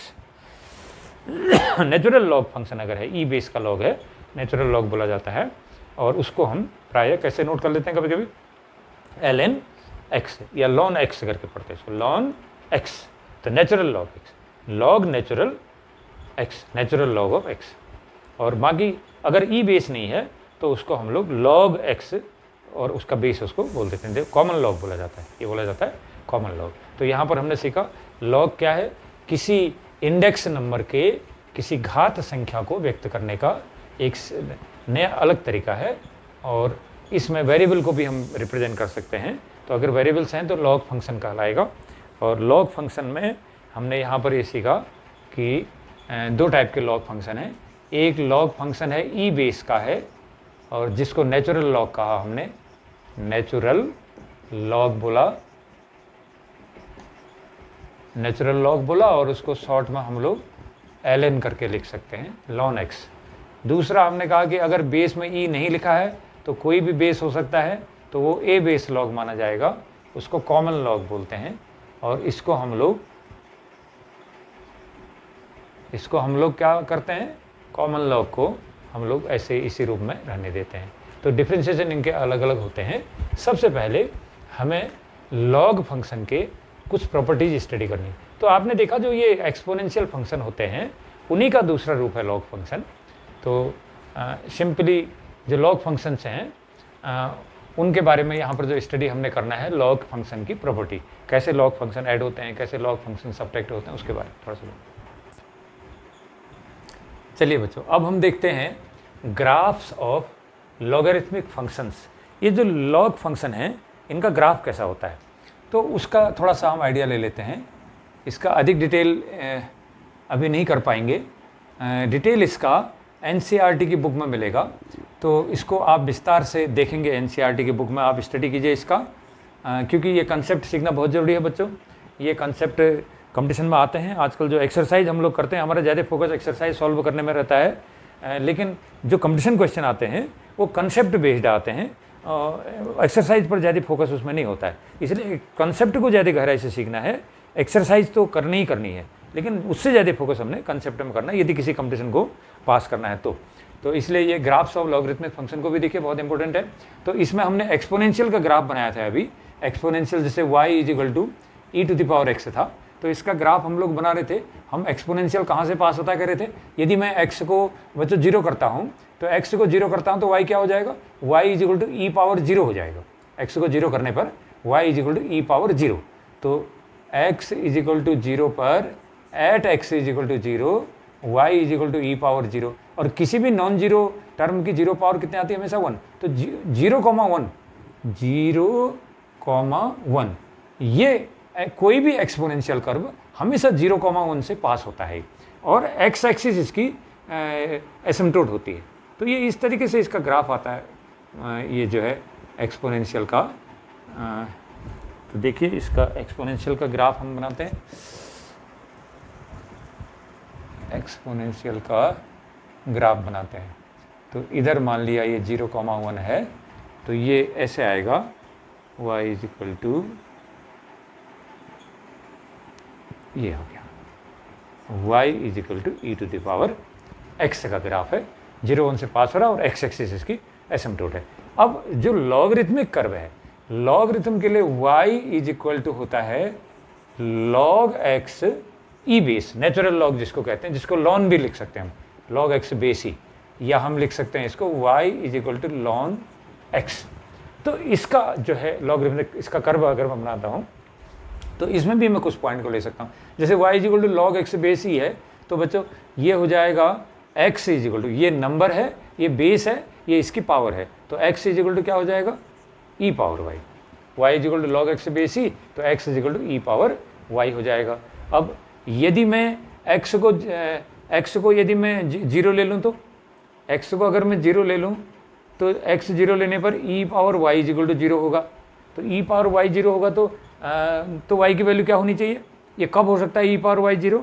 नेचुरल लॉग फंक्शन अगर है, e बेस का लॉग है, नेचुरल लॉग बोला जाता है। और उसको हम प्रायः कैसे नोट कर लेते हैं, कभी कभी ln(x) या ln(x) करके पढ़ते हैं इसको, ln(x). तो natural log x, log natural x, natural log of x। और बाकी अगर e बेस नहीं है तो उसको हम लोग log x और उसका बेस उसको बोल देते हैं, कॉमन लॉग बोला जाता है, ये बोला जाता है कॉमन लॉग। तो यहाँ पर हमने सीखा लॉग क्या है, किसी इंडेक्स नंबर के किसी घात संख्या को व्यक्त करने का एक नया अलग तरीका है। और इसमें वेरिएबल को भी हम रिप्रेजेंट कर सकते हैं। तो अगर वेरिएबल्स हैं तो लॉग फंक्शन कहलाएगा। और लॉग फंक्शन में हमने यहाँ पर ये सीखा कि दो टाइप के लॉग फंक्शन हैं। एक लॉग फंक्शन है ई बेस का है और जिसको नेचुरल लॉग कहा हमने, नेचुरल लॉग बोला और उसको शॉर्ट में हम लोग ln करके लिख सकते हैं, ln x। दूसरा हमने कहा कि अगर बेस में e नहीं लिखा है तो कोई भी बेस हो सकता है, तो वो a बेस लॉग माना जाएगा, उसको कॉमन लॉग बोलते हैं। और इसको हम लोग क्या करते हैं, कॉमन लॉग को हम लोग ऐसे इसी रूप में रहने देते हैं। तो डिफ्रेंशिएशन इनके अलग अलग होते हैं। सबसे पहले हमें लॉग फंक्शन के कुछ प्रॉपर्टीज स्टडी करनी। तो आपने देखा जो ये एक्सपोनेंशियल फंक्शन होते हैं उन्हीं का दूसरा रूप है लॉग फंक्शन। तो सिंपली जो लॉग फंक्शंस हैं उनके बारे में यहाँ पर जो स्टडी हमने करना है, लॉग फंक्शन की प्रॉपर्टी, कैसे लॉग फंक्शन ऐड होते हैं, कैसे लॉग फंक्शन सब्ट्रैक्ट होते हैं, उसके बारे में थोड़ा सा। चलिए बच्चों, अब हम देखते हैं ग्राफ्स ऑफ लॉगरिथमिक फंक्शंस। ये जो लॉग फंक्शन है इनका ग्राफ कैसा होता है, तो उसका थोड़ा सा हम आइडिया ले लेते हैं। इसका अधिक डिटेल अभी नहीं कर पाएंगे, डिटेल इसका NCERT की बुक में मिलेगा, तो इसको आप विस्तार से देखेंगे। NCERT की बुक में आप स्टडी कीजिए इसका, क्योंकि ये कंसेप्ट सीखना बहुत ज़रूरी है बच्चों। ये कंसेप्ट कंपटीशन में आते हैं। आजकल जो एक्सरसाइज हम लोग करते हैं, हमारा ज़्यादा फोकस एक्सरसाइज सॉल्व करने में रहता है, लेकिन जो कंपटीशन क्वेश्चन आते हैं वो कंसेप्ट बेस्ड आते हैं, एक्सरसाइज पर ज़्यादा फोकस उसमें नहीं होता है। इसलिए कंसेप्ट को ज़्यादा गहराई से सीखना है, एक्सरसाइज तो करनी ही करनी है, लेकिन उससे ज़्यादा फोकस हमने कंसेप्ट में करना है यदि किसी कंपटीशन को पास करना है तो इसलिए ये ग्राफ्स ऑफ लॉगरिथमिक फंक्शन को भी देखिए, बहुत इंपॉर्टेंट है। तो इसमें हमने एक्सपोनेंशियल का ग्राफ बनाया था अभी, एक्सपोनेंशियल जैसे y=e⁻x था, तो इसका ग्राफ हम लोग बना रहे थे। हम एक्सपोनेंशियल कहाँ से पास होता कह रहे थे, यदि मैं x को बच्चों 0 करता हूँ, तो x को 0 करता हूँ तो y क्या हो जाएगा, y=e⁻0 हो जाएगा। x को 0 करने पर y=e⁻0, तो x=0 पर एट x=0 y=e⁻0, और किसी भी नॉन जीरो टर्म की जीरो पावर कितने आती है, हमेशा 1। तो 0,1 ये कोई भी एक्सपोनेंशियल कर्व हमेशा 0,1 से पास होता है, और x एक्सिस इसकी एसिम्प्टोट होती है। तो ये इस तरीके से इसका ग्राफ आता है, ये जो है एक्सपोनेंशियल का। तो देखिए इसका एक्सपोनेंशियल का ग्राफ हम बनाते हैं। एक्सपोनेंशियल का ग्राफ बनाते हैं, तो इधर मान लिया ये 0,1 है, तो ये ऐसे आएगा y = ये हो गया y=e⁻x का ग्राफ है, 0,1 से पास हो रहा है और x एक्सिस इसकी एसिम्प्टोट है। अब जो लॉगरिथमिक कर्व है, लॉगरिथम के लिए y होता है log x ई बेस, नेचुरल लॉग जिसको कहते हैं, जिसको लॉन भी लिख सकते हैं हम, log x बेस ही, या हम लिख सकते हैं इसको y=ln x। तो इसका जो है लॉगरिथमिक, इसका कर्व अगर मैं बनाता हूँ तो इसमें भी मैं कुछ पॉइंट को ले सकता हूँ। जैसे y=log x बेस ही है, तो बच्चों ये हो जाएगा x ये नंबर है, ये बेस है, ये इसकी पावर है, तो x क्या हो जाएगा, e⁻y। y=log x बेस ही, तो x e⁻y हो जाएगा। अब यदि मैं x को यदि मैं 0 ले लूँ, तो x को अगर मैं 0 ले लूँ तो x 0 लेने पर e⁻y 0 होगा। तो e⁻y 0 होगा तो y की वैल्यू क्या होनी चाहिए, ये कब हो सकता है e⁻y 0,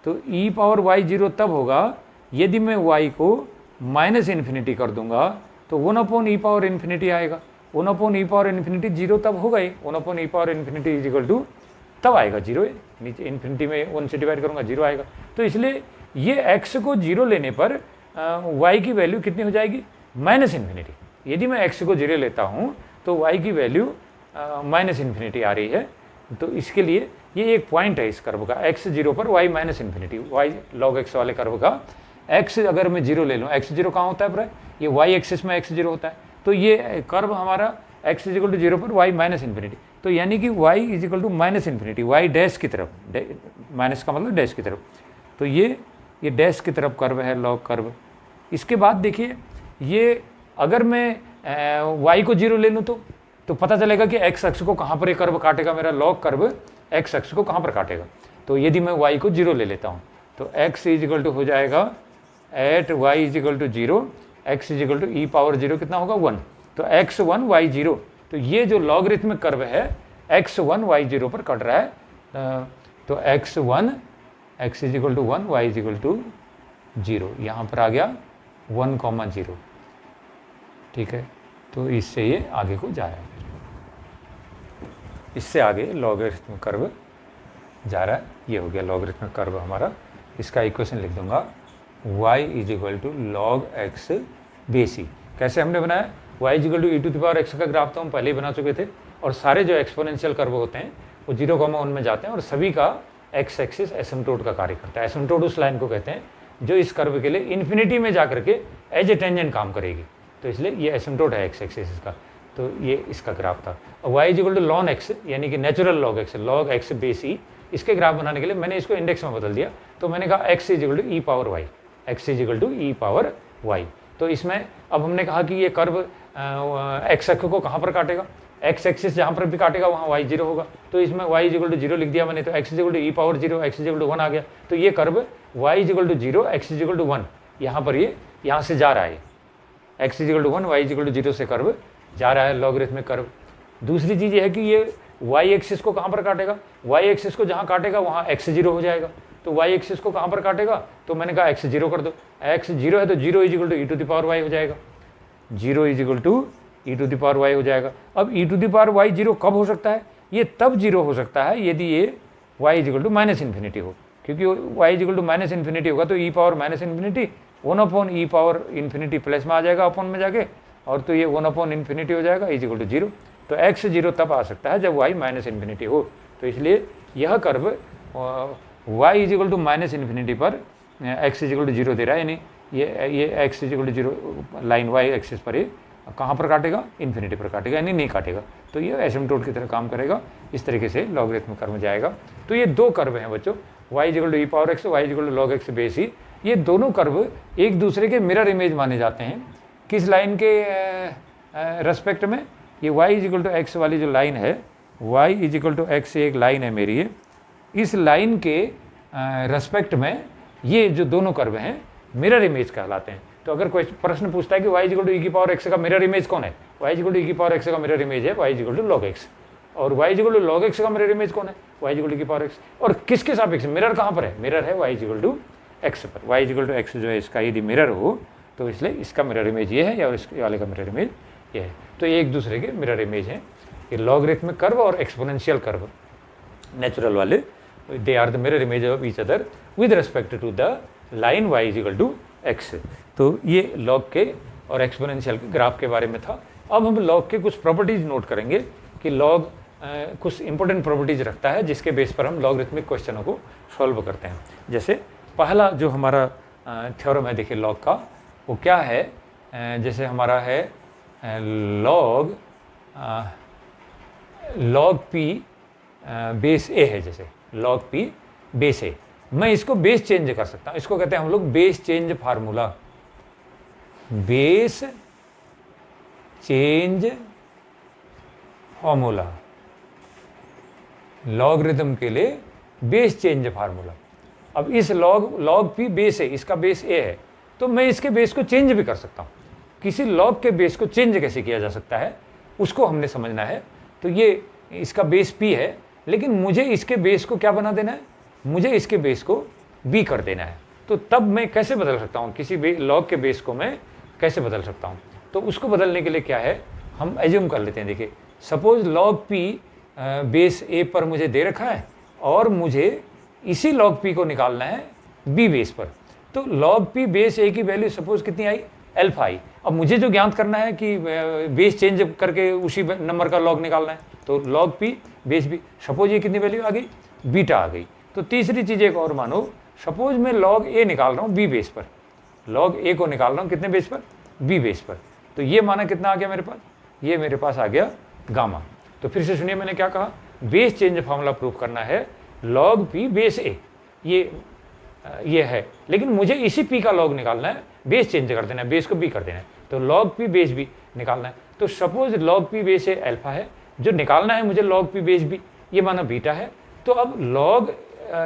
तो e⁻y 0 तब होगा यदि मैं y को -∞ कर दूंगा, तो 1/e⁻∞ आएगा। 1/e⁻∞ 0 तब होगा ही, 1/e⁻∞ तब आएगा 0, नीचे इन्फिनिटी में 1 से डिवाइड करूँगा 0 आएगा। तो इसलिए ये x को 0 लेने पर y की वैल्यू कितनी हो जाएगी, -∞। यदि मैं x को 0 लेता हूँ तो y की वैल्यू -∞ आ रही है। तो इसके लिए ये एक पॉइंट है इस कर्व का, x 0 पर y -∞, y log x वाले कर्व का x अगर मैं 0 ले लूँ, x 0 कहाँ होता है पर, ये y एक्सिस में x 0 होता है, तो ये कर्व हमारा x 0 पर y -∞, तो यानी कि y -∞, y डैश की तरफ, माइनस का मतलब डैश की तरफ, तो ये डैश की तरफ कर्व है लॉग कर्व। इसके बाद देखिए, ये अगर मैं y को 0 ले लूँ तो पता चलेगा कि x अक्ष को कहाँ पर ये कर्व काटेगा, मेरा लॉग कर्व x अक्ष को कहाँ पर काटेगा। तो यदि मैं y को 0 ले लेता हूँ तो x हो जाएगा एट y 0, x e⁻0 कितना होगा 1, तो x1 y 0, तो ये जो लॉगरिथमिक कर्व है x1 y 0 पर कट रहा है। तो x1 x 1 y 0, यहाँ पर आ गया 1,0, ठीक है। तो इससे ये आगे को जा रहा है, इससे आगे लॉगरिथमिक कर्व जा रहा है। ये हो गया लॉगरिथमिक कर्व हमारा। इसका इक्वेशन लिख दूंगा y is equal to log x base e. कैसे हमने बनाया? y is equal to e to the power x का ग्राफ तो हम पहले ही बना चुके थे, और सारे जो एक्सपोनेंशियल कर्व होते हैं वो 0,1 में जाते हैं और सभी का एक्स एक्सिस एसिम्पटोट का कार्य करता है। एसिम्पटोट उस लाइन को कहते हैं जो इस कर्व के लिए इन्फिनिटी में जा करके एज ए टेंजेंट काम करेगी, तो इसलिए ये एसिम्पटोट है एक्स एक्सिस इसका। तो ये इसका ग्राफ था। y is equal to ln x यानी कि natural log x, log x base e. इसके ग्राफ बनाने के लिए मैंने इसको इंडेक्स में बदल दिया, तो मैंने कहा x is equal to e power y, x is equal to e power y. तो इसमें अब हमने कहा कि ये कर्व एक्स अक्ष को कहाँ पर काटेगा? एक्स एक्सिस जहाँ पर भी काटेगा वहाँ y 0 होगा, तो इसमें y इज इक्वल टू 0 लिख दिया मैंने, तो x is equal to e power 0, x is equal to 1 आ गया। तो ये curve y is equal to 0, x is equal to 1, यहाँ पर ये यहाँ से जा रहा है, x is equal to 1, y is equal to 0 से कर्व जा रहा है लॉगरिथमिक कर्व। दूसरी चीज़ ये है कि ये y एक्सिस को कहाँ पर काटेगा? y एक्सिस को जहाँ काटेगा वहाँ x 0 हो जाएगा। तो y एक्सिस को कहाँ पर काटेगा? तो मैंने कहा x 0 कर दो, x 0 है तो 0 is equal to e to the power y हो जाएगा, 0 is equal to e to the power y हो जाएगा। अब e to the power y 0 कब हो सकता है? ये तब 0 हो सकता है यदि ये y is equal to minus infinity हो, क्योंकि y is equal to minus infinity होगा तो e power minus infinity 1 upon e power infinity plus में आ जाएगा अपॉन में जाके, और तो ये 1 अपॉन इन्फिनिटी हो जाएगा इज इक्वल टू 0। तो x 0 तब आ सकता है जब y माइनस इन्फिनिटी हो। तो इसलिए यह curve y is equal to minus infinity पर x इज इक्वल टू 0 दे रहा है, यानी ये x is equal to 0 line y axis पर ये कहाँ पर काटेगा? इन्फिनिटी पर काटेगा, यानी नहीं काटेगा, तो ये एसिम्पटोट की तरह काम करेगा। इस तरीके से लॉगरिथमिक कर्व जाएगा। तो ये दो कर्व हैं बच्चों, y is equal to e power x, y is equal to log x base e. ये दोनों कर्व एक दूसरे के मिरर इमेज माने जाते हैं। किस लाइन के रेस्पेक्ट में? ये y is equal to x वाली जो लाइन है, y is equal to x एक लाइन है मेरी, ये इस लाइन के रेस्पेक्ट में ये जो दोनों कर्व हैं मिरर इमेज कहलाते हैं। तो अगर कोई प्रश्न पूछता है कि y is equal to e की पावर एक्स का मिरर इमेज कौन है? y is equal to e की पावर एक्स का मिरर इमेज है y is equal to log x, और y is equal to log x का मिरर इमेज कौन है? y is equal to e की पावर एक्स। और किसके सापेक्ष मिरर कहाँ पर है? मिरर है y is equal to x पर। y is equal to x जो है इसका यदि मिरर हो तो इसलिए इसका मिरर इमेज ये है या इसके वाले का मिरर इमेज ये है। तो ये एक दूसरे के मिरर इमेज हैं। ये लॉगरिथमिक कर्व और एक्सपोनेंशियल कर्व नेचुरल वाले, they are the mirror image of each other with respect to the line y is equal to x. तो ये लॉग के और एक्सपोनेंशियल के ग्राफ के बारे में था। अब हम लॉग के कुछ प्रॉपर्टीज नोट करेंगे कि लॉग कुछ इंपॉर्टेंट प्रॉपर्टीज रखता है जिसके बेस पर हम लॉगरिथमिक क्वेश्चनों को सॉल्व करते हैं। जैसे पहला जो हमारा थ्योरम है देखिए लॉग का, वो क्या है? जैसे हमारा है लॉग पी बेस ए है, जैसे लॉग पी बेस ए। मैं इसको बेस चेंज कर सकता हूँ, इसको कहते हैं हम लोग base change formula. Base change formula logarithm के लिए बेस चेंज फार्मूला। अब इस लॉग पी बेस है, इसका बेस ए है, तो मैं इसके बेस को चेंज भी कर सकता हूँ। किसी लॉग के बेस को चेंज कैसे किया जा सकता है उसको हमने समझना है। तो ये इसका बेस पी है, लेकिन मुझे इसके बेस को क्या बना देना है? मुझे इसके बेस को बी कर देना है। तो तब मैं कैसे बदल सकता हूँ? किसी लॉग के बेस को मैं कैसे बदल सकता हूँ? तो उसको बदलने के लिए क्या है, हम एज्यूम कर लेते हैं। देखिए suppose log p base a पर मुझे दे रखा है और मुझे इसी लॉग पी को निकालना है बी बेस पर। तो लॉग पी बेस ए की वैल्यू सपोज कितनी आई? अल्फा आई। अब मुझे जो ज्ञात करना है कि बेस चेंज करके उसी नंबर का लॉग निकालना है, तो log p base b, suppose ये कितनी वैल्यू आ गई? बीटा आ गई। तो तीसरी चीज़ एक और मानो, सपोज मैं लॉग ए निकाल रहा हूँ बी बेस पर, लॉग ए को निकाल रहा हूँ कितने बेस पर? बी बेस पर। तो ये माना कितना आ गया मेरे पास? ये मेरे पास आ गया गामा। तो फिर से सुनिए मैंने क्या कहा, बेस चेंज फार्मूला प्रूफ करना है लॉग पी बेस ए, ये है, लेकिन मुझे इसी पी का लॉग निकालना है, बेस चेंज कर देना है, बेस को बी कर देना है, तो लॉग पी बेस बी निकालना है। तो सपोज लॉग पी बेस ए अल्फा है, जो निकालना है मुझे लॉग पी बेस बी, ये माना बीटा है। तो अब लॉग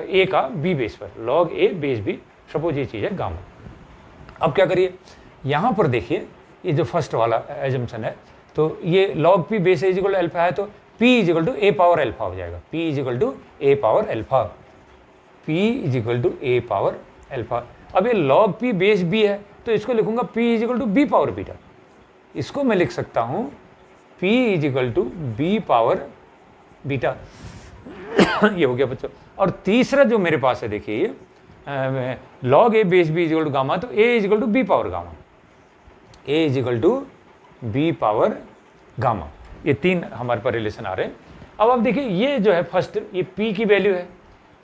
ए का बी बेस पर, log a base b, suppose ये चीज़ है गामा। अब क्या करिए, यहाँ पर देखिए ये जो फर्स्ट वाला एजम्पशन है, तो ये log p base a is equal to alpha है, तो p is equal to a power alpha हो जाएगा, p is equal to a power alpha, p is equal to a power alpha. अब ये लॉग p बेस b है, तो इसको लिखूंगा p is equal to b power beta. इसको मैं लिख सकता हूँ p is equal to b power beta. ये हो गया बच्चों। और तीसरा जो मेरे पास है देखिए ये log a base b is equal to gamma, तो a is equal to b power gamma, a is equal to b power gamma, ये तीन हमारे पर रिलेशन आ रहे हैं। अब आप देखिए ये जो है फर्स्ट ये p की वैल्यू है,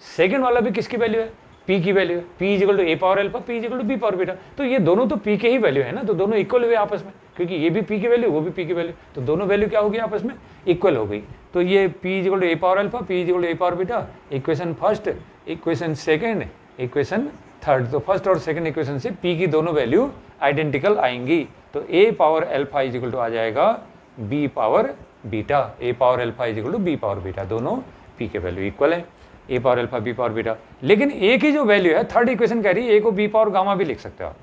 सेकंड वाला भी किसकी वैल्यू है, p की वैल्यू है, p is equal to a power alpha, p is equal to b power beta, तो ये दोनों तो p के ही वैल्यू है ना, तो दोनों इक्वल हुए आपस में, क्योंकि ये भी p की वैल्यू वो भी p की वैल्यू, तो दोनों वैल्यू क्या होगी आपस में इक्वल हो गई। तो ये p is equal to a power alpha, p is equal to a power beta, equation first, equation second, equation third. तो फर्स्ट और सेकंड इक्वेशन से p की दोनों वैल्यू आइडेंटिकल आएंगी, तो a power alpha is equal to आ जाएगा b power beta, a power alpha is equal to b power beta, दोनों p के वैल्यू इक्वल है, a power alpha b power beta. लेकिन a की जो वैल्यू है थर्ड इक्वेशन कह रही है a को b पावर गामा भी लिख सकते हो आप,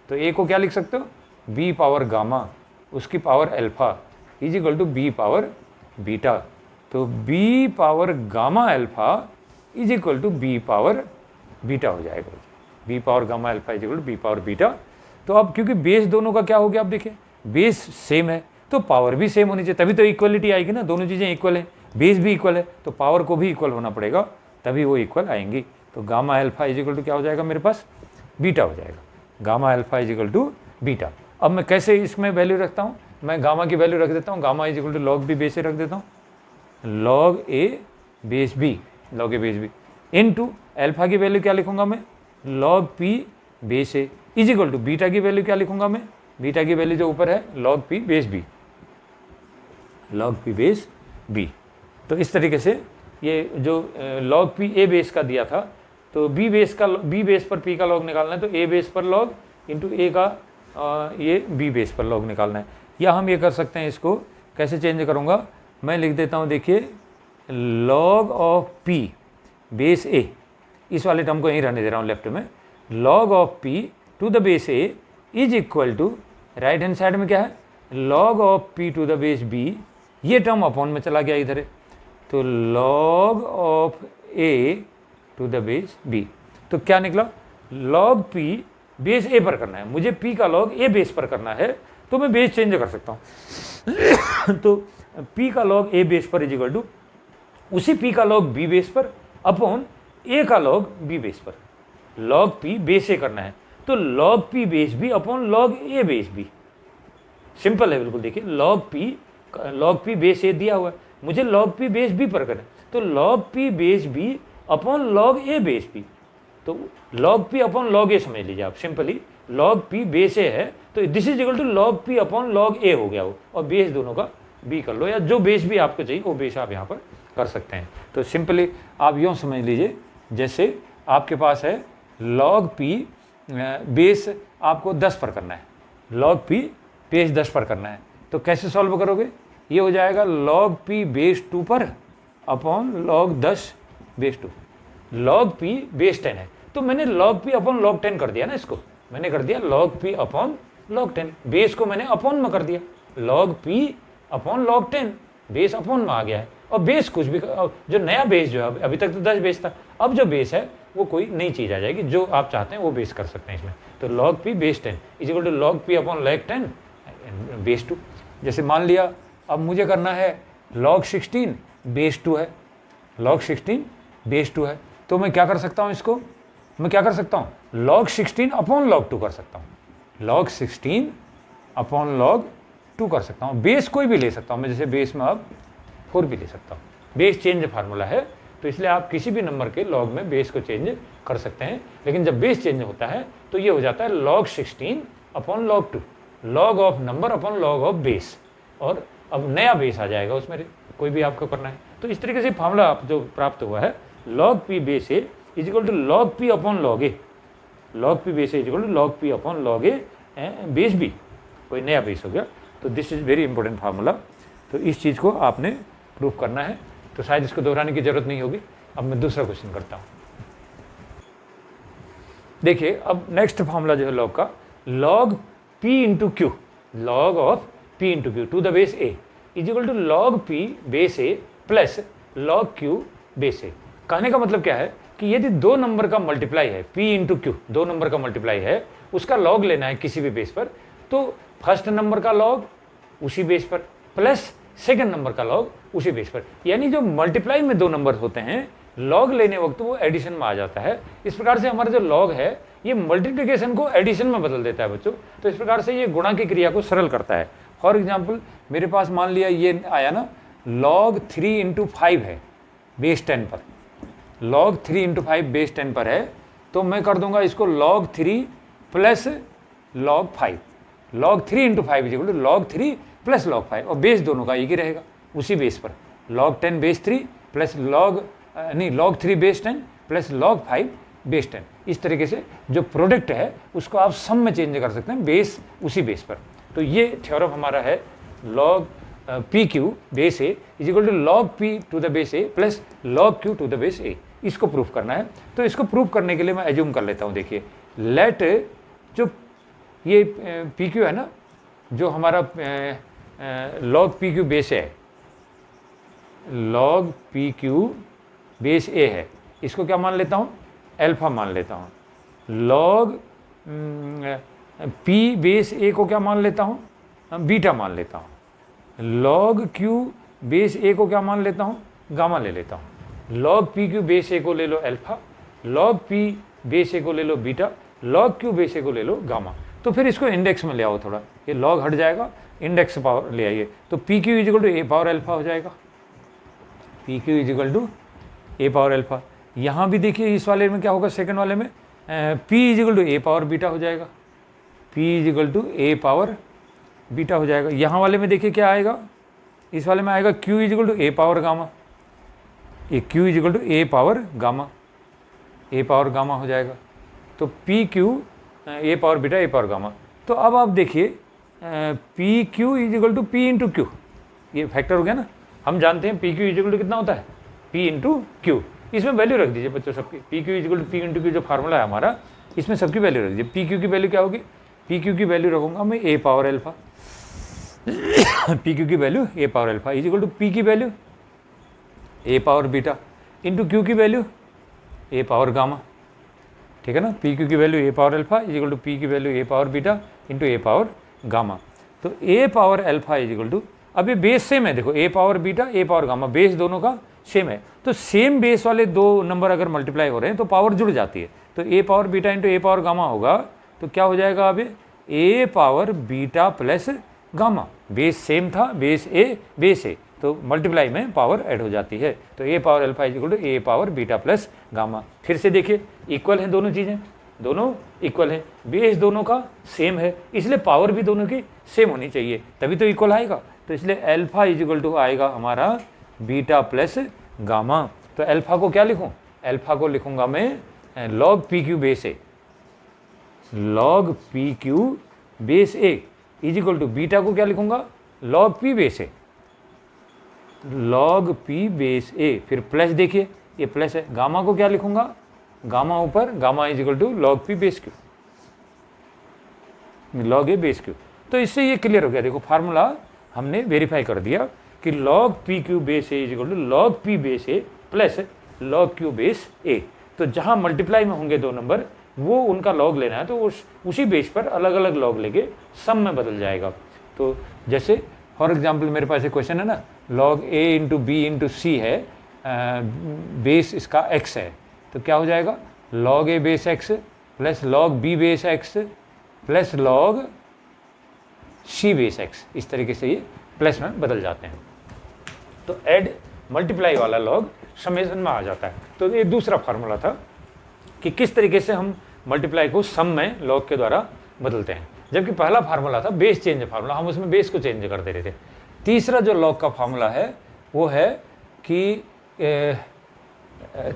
तो a को क्या लिख सकते हो b पावर गामा उसकी power alpha is equal to b power beta, तो b power gamma alpha is equal to b power beta हो जाएगा, b power gamma alpha is equal to b power beta. तो अब क्योंकि बेस दोनों का क्या हो गया, आप देखिए बेस सेम है तो पावर भी सेम होनी चाहिए, तभी तो इक्वलिटी आएगी ना, दोनों चीज़ें इक्वल है, बेस भी इक्वल है तो पावर को भी इक्वल होना पड़ेगा तभी वो इक्वल आएंगी। तो गामा अल्फा इजिकल टू क्या हो जाएगा मेरे पास बीटा हो जाएगा, gamma alpha is equal to beta. अब मैं कैसे इसमें वैल्यू रखता हूँ, मैं गामा की वैल्यू रख देता हूँ, gamma is equal to log b base a रख देता हूँ, log a base b, log a base b into alpha की वैल्यू क्या लिखूंगा मैं log p base a is equal to beta की वैल्यू क्या लिखूंगा मैं, बीटा की वैल्यू जो ऊपर है log p base b, log p base b. तो इस तरीके से ये जो लॉग पी ए बेस का दिया था, तो बी बेस पर पी का लॉग निकालना है, तो ए बेस पर लॉग इंटू ए का ये बी बेस पर लॉग निकालना है। या हम ये कर सकते हैं, इसको कैसे चेंज करूँगा, मैं लिख देता हूँ देखिए लॉग ऑफ पी बेस ए, इस वाले टर्म को यहीं रहने दे रहा हूँ लेफ्ट में, log of p to the base a is equal to right hand side में क्या है log of p to the base b, ये टर्म अपॉन में चला गया इधर है, तो log of a to the base b, तो क्या निकला लॉग पी बेस ए पर करना है, मुझे पी का लॉग ए बेस पर करना है तो मैं बेस चेंज कर सकता हूँ तो पी का लॉग ए बेस पर इजिकल टू उसी पी का लॉग बी बेस पर अपॉन ए का लॉग बी बेस पर, लॉग पी बेस ए करना है तो log p base b upon log a base b, simple है बिल्कुल। देखिए लॉग पी बेस ए दिया हुआ है, मुझे लॉग पी बेस बी पर करना है तो log p base b upon log a base b, तो log p upon log a समझ लीजिए आप, simply log p base a है तो this is equal to log p upon log a हो गया वो, और बेस दोनों का बी कर लो, या जो बेस भी आपको चाहिए वो बेस आप यहाँ पर कर सकते हैं। तो सिंपली आप यूँ समझ लीजिए जैसे आपके पास है लॉग पी बेस आपको 10 पर करना है, लॉग पी बेस 10 पर करना है, तो कैसे सॉल्व करोगे, ये हो जाएगा लॉग पी बेस 2 पर upon log 10 base 2, log p base 10 है तो मैंने लॉग पी अपॉन लॉग 10 कर दिया ना, इसको मैंने कर दिया log p upon log 10, base को मैंने अपॉन में कर दिया, log p upon log 10 base upon में आ गया है, और बेस कुछ भी जो नया बेस जो है अभी तक तो 10 बेस था, अब जो बेस है वो कोई नई चीज़ आ जाएगी, जो आप चाहते हैं वो बेस कर सकते हैं इसमें। तो log p base 10 is equal to log p upon log 10 base 2। जैसे मान लिया अब मुझे करना है log 16 बेस 2 है, log 16 बेस 2 है, तो मैं क्या कर सकता हूँ, इसको मैं क्या कर सकता हूँ log 16 अपॉन log 2 कर सकता हूँ, log 16 अपॉन log 2 कर सकता हूँ, बेस कोई भी ले सकता हूँ मैं, जैसे बेस में अब 4 भी ले सकता हूँ, बेस चेंज फार्मूला है तो इसलिए आप किसी भी नंबर के लॉग में बेस को चेंज कर सकते हैं, लेकिन जब बेस चेंज होता है तो ये हो जाता है log 16 upon log 2, log of number upon log of base, और अब नया बेस आ जाएगा उसमें कोई भी आपको करना है। तो इस तरीके से फार्मूला आप जो प्राप्त हुआ है log p base a is equal to log p upon log a, log p base a is equal to log p upon log a base b, कोई नया बेस हो गया। तो this is very important formula, तो इस चीज़ को आपने proof करना है, तो शायद इसको दोहराने की जरूरत नहीं होगी। अब मैं दूसरा क्वेश्चन करता हूँ। देखिए अब नेक्स्ट फार्मूला जो है लॉग का, लॉग p into q, log of p into q to the base a is equal to log p base a plus log q base a। कहने का मतलब क्या है कि यदि दो नंबर का मल्टीप्लाई है, p इंटू क्यू दो नंबर का मल्टीप्लाई है, उसका लॉग लेना है किसी भी बेस पर, तो फर्स्ट नंबर का लॉग उसी बेस पर प्लस सेकंड नंबर का लॉग उसी बेस पर। यानी जो मल्टीप्लाई में दो नंबर होते हैं, लॉग लेने वक्त वो एडिशन में आ जाता है। इस प्रकार से हमारा जो लॉग है ये मल्टीप्लिकेशन को एडिशन में बदल देता है बच्चों। तो इस प्रकार से ये गुणा की क्रिया को सरल करता है। फॉर एग्जाम्पल मेरे पास मान लिया ये आया ना, log 3 इंटू 5 है बेस 10 पर, log 3 इंटू 5 बेस 10 पर है, तो मैं कर दूंगा इसको log 3 plus log 5, log 3 into 5 equal to log 3 plus log 5, और बेस दोनों का एक ही रहेगा उसी बेस पर, log 10 base 3 plus log 3 base 10 plus log 5 base 10। इस तरीके से जो प्रोडक्ट है उसको आप सम में चेंज कर सकते हैं, बेस उसी बेस पर। तो ये थ्योरम हमारा है log p q base a is equal to log p to the base a plus log q to the base a. इसको प्रूफ करना है। तो इसको प्रूफ करने के लिए मैं एज्यूम कर लेता हूँ। देखिए लेट जो ये पी क्यू है ना, जो हमारा log पी क्यू बेस है, log p q base a है, इसको क्या मान लेता हूँ, अल्फा मान लेता हूँ। log p बेस ए को क्या मान लेता हूँ, बीटा मान लेता हूँ। log q बेस ए को क्या मान लेता हूँ, गामा ले लेता हूँ। log p q base a को ले लो alpha, log p base a को ले low beta, log q base a को ले लो गामा। तो फिर इसको इंडेक्स में ले आओ थोड़ा, ये log हट जाएगा, इंडेक्स पावर ले आइए, तो p q is equal to a power alpha हो जाएगा, p q is equal to a power alpha. यहाँ भी देखिए इस वाले में क्या होगा, सेकंड वाले में p is equal to a power beta हो जाएगा, p is equal to a power beta हो जाएगा। यहाँ वाले में देखिए क्या आएगा, इस वाले में आएगा q is equal to a power gamma, ये q is equal to a power gamma, a power gamma हो जाएगा। तो p q a power beta a power gamma. तो अब आप देखिए p q is equal to p into q, ये फैक्टर हो गया ना। हम जानते हैं पी क्यू इजिकल टू कितना होता है, पी इंटू क्यू। इसमें वैल्यू रख दीजिए बच्चों सबकी, p q is equal to p into q जो फार्मूला है हमारा, इसमें सबकी वैल्यू रख दीजिए। पी क्यू की वैल्यू क्या होगी, पी क्यू की वैल्यू रखूँगा मैं a power alpha, p q की value a power alpha is equal to p की value a power beta into q की वैल्यू ए पावर गामा, ठीक है ना। पी क्यू की value a power alpha is equal to p की value a power beta into a power gamma. तो a power alpha is equal to, अब ये base same है, देखो a power beta a power gamma, base दोनों का same है। तो सेम बेस वाले दो नंबर अगर मल्टीप्लाई हो रहे हैं तो पावर जुड़ जाती है। तो a power beta into a power gamma होगा, तो क्या हो जाएगा अब a power beta plus gamma, base same था, बेस ए, तो मल्टीप्लाई में पावर ऐड हो जाती है। तो a power alpha equal to a power beta plus gamma. फिर से देखिए इक्वल है दोनों चीज़ें, दोनों इक्वल है, बेस दोनों का सेम है, इसलिए पावर भी दोनों की सेम होनी चाहिए, तभी तो इक्वल आएगा। तो इसलिए अल्फा इक्वल टू आएगा हमारा बीटा प्लस गामा। तो अल्फा को क्या लिखूँ, अल्फा को लिखूँगा मैं log p q base a, log p q base a is equal to beta को क्या लिखूंगा, log p base a, log p base a, फिर प्लस देखिए ये प्लस है, गामा को क्या लिखूंगा, गामा ऊपर, gamma is equal to log p base q, log a base q. तो इससे ये क्लियर हो गया, देखो फार्मूला हमने वेरीफाई कर दिया कि log p q base a is equal to log p base a plus log q base a. तो जहां मल्टीप्लाई में होंगे दो नंबर, वो उनका लॉग लेना है, तो उसी बेस पर अलग अलग लॉग लेके सम में बदल जाएगा। तो जैसे फॉर एग्जांपल मेरे पास एक क्वेश्चन है ना, log a into b into c है, बेस इसका x है, तो क्या हो जाएगा log a base x plus log b base x plus log c base x। इस तरीके से ये प्लस में बदल जाते हैं। तो ऐड मल्टीप्लाई वाला लॉग समेशन में आ जाता है। तो ये दूसरा फार्मूला था कि किस तरीके से हम मल्टीप्लाई को सम में लॉग के द्वारा बदलते हैं। जबकि पहला फार्मूला था बेस चेंज फार्मूला, हम उसमें बेस को चेंज कर दे रहे थे। तीसरा जो लॉग का फार्मूला है वो है कि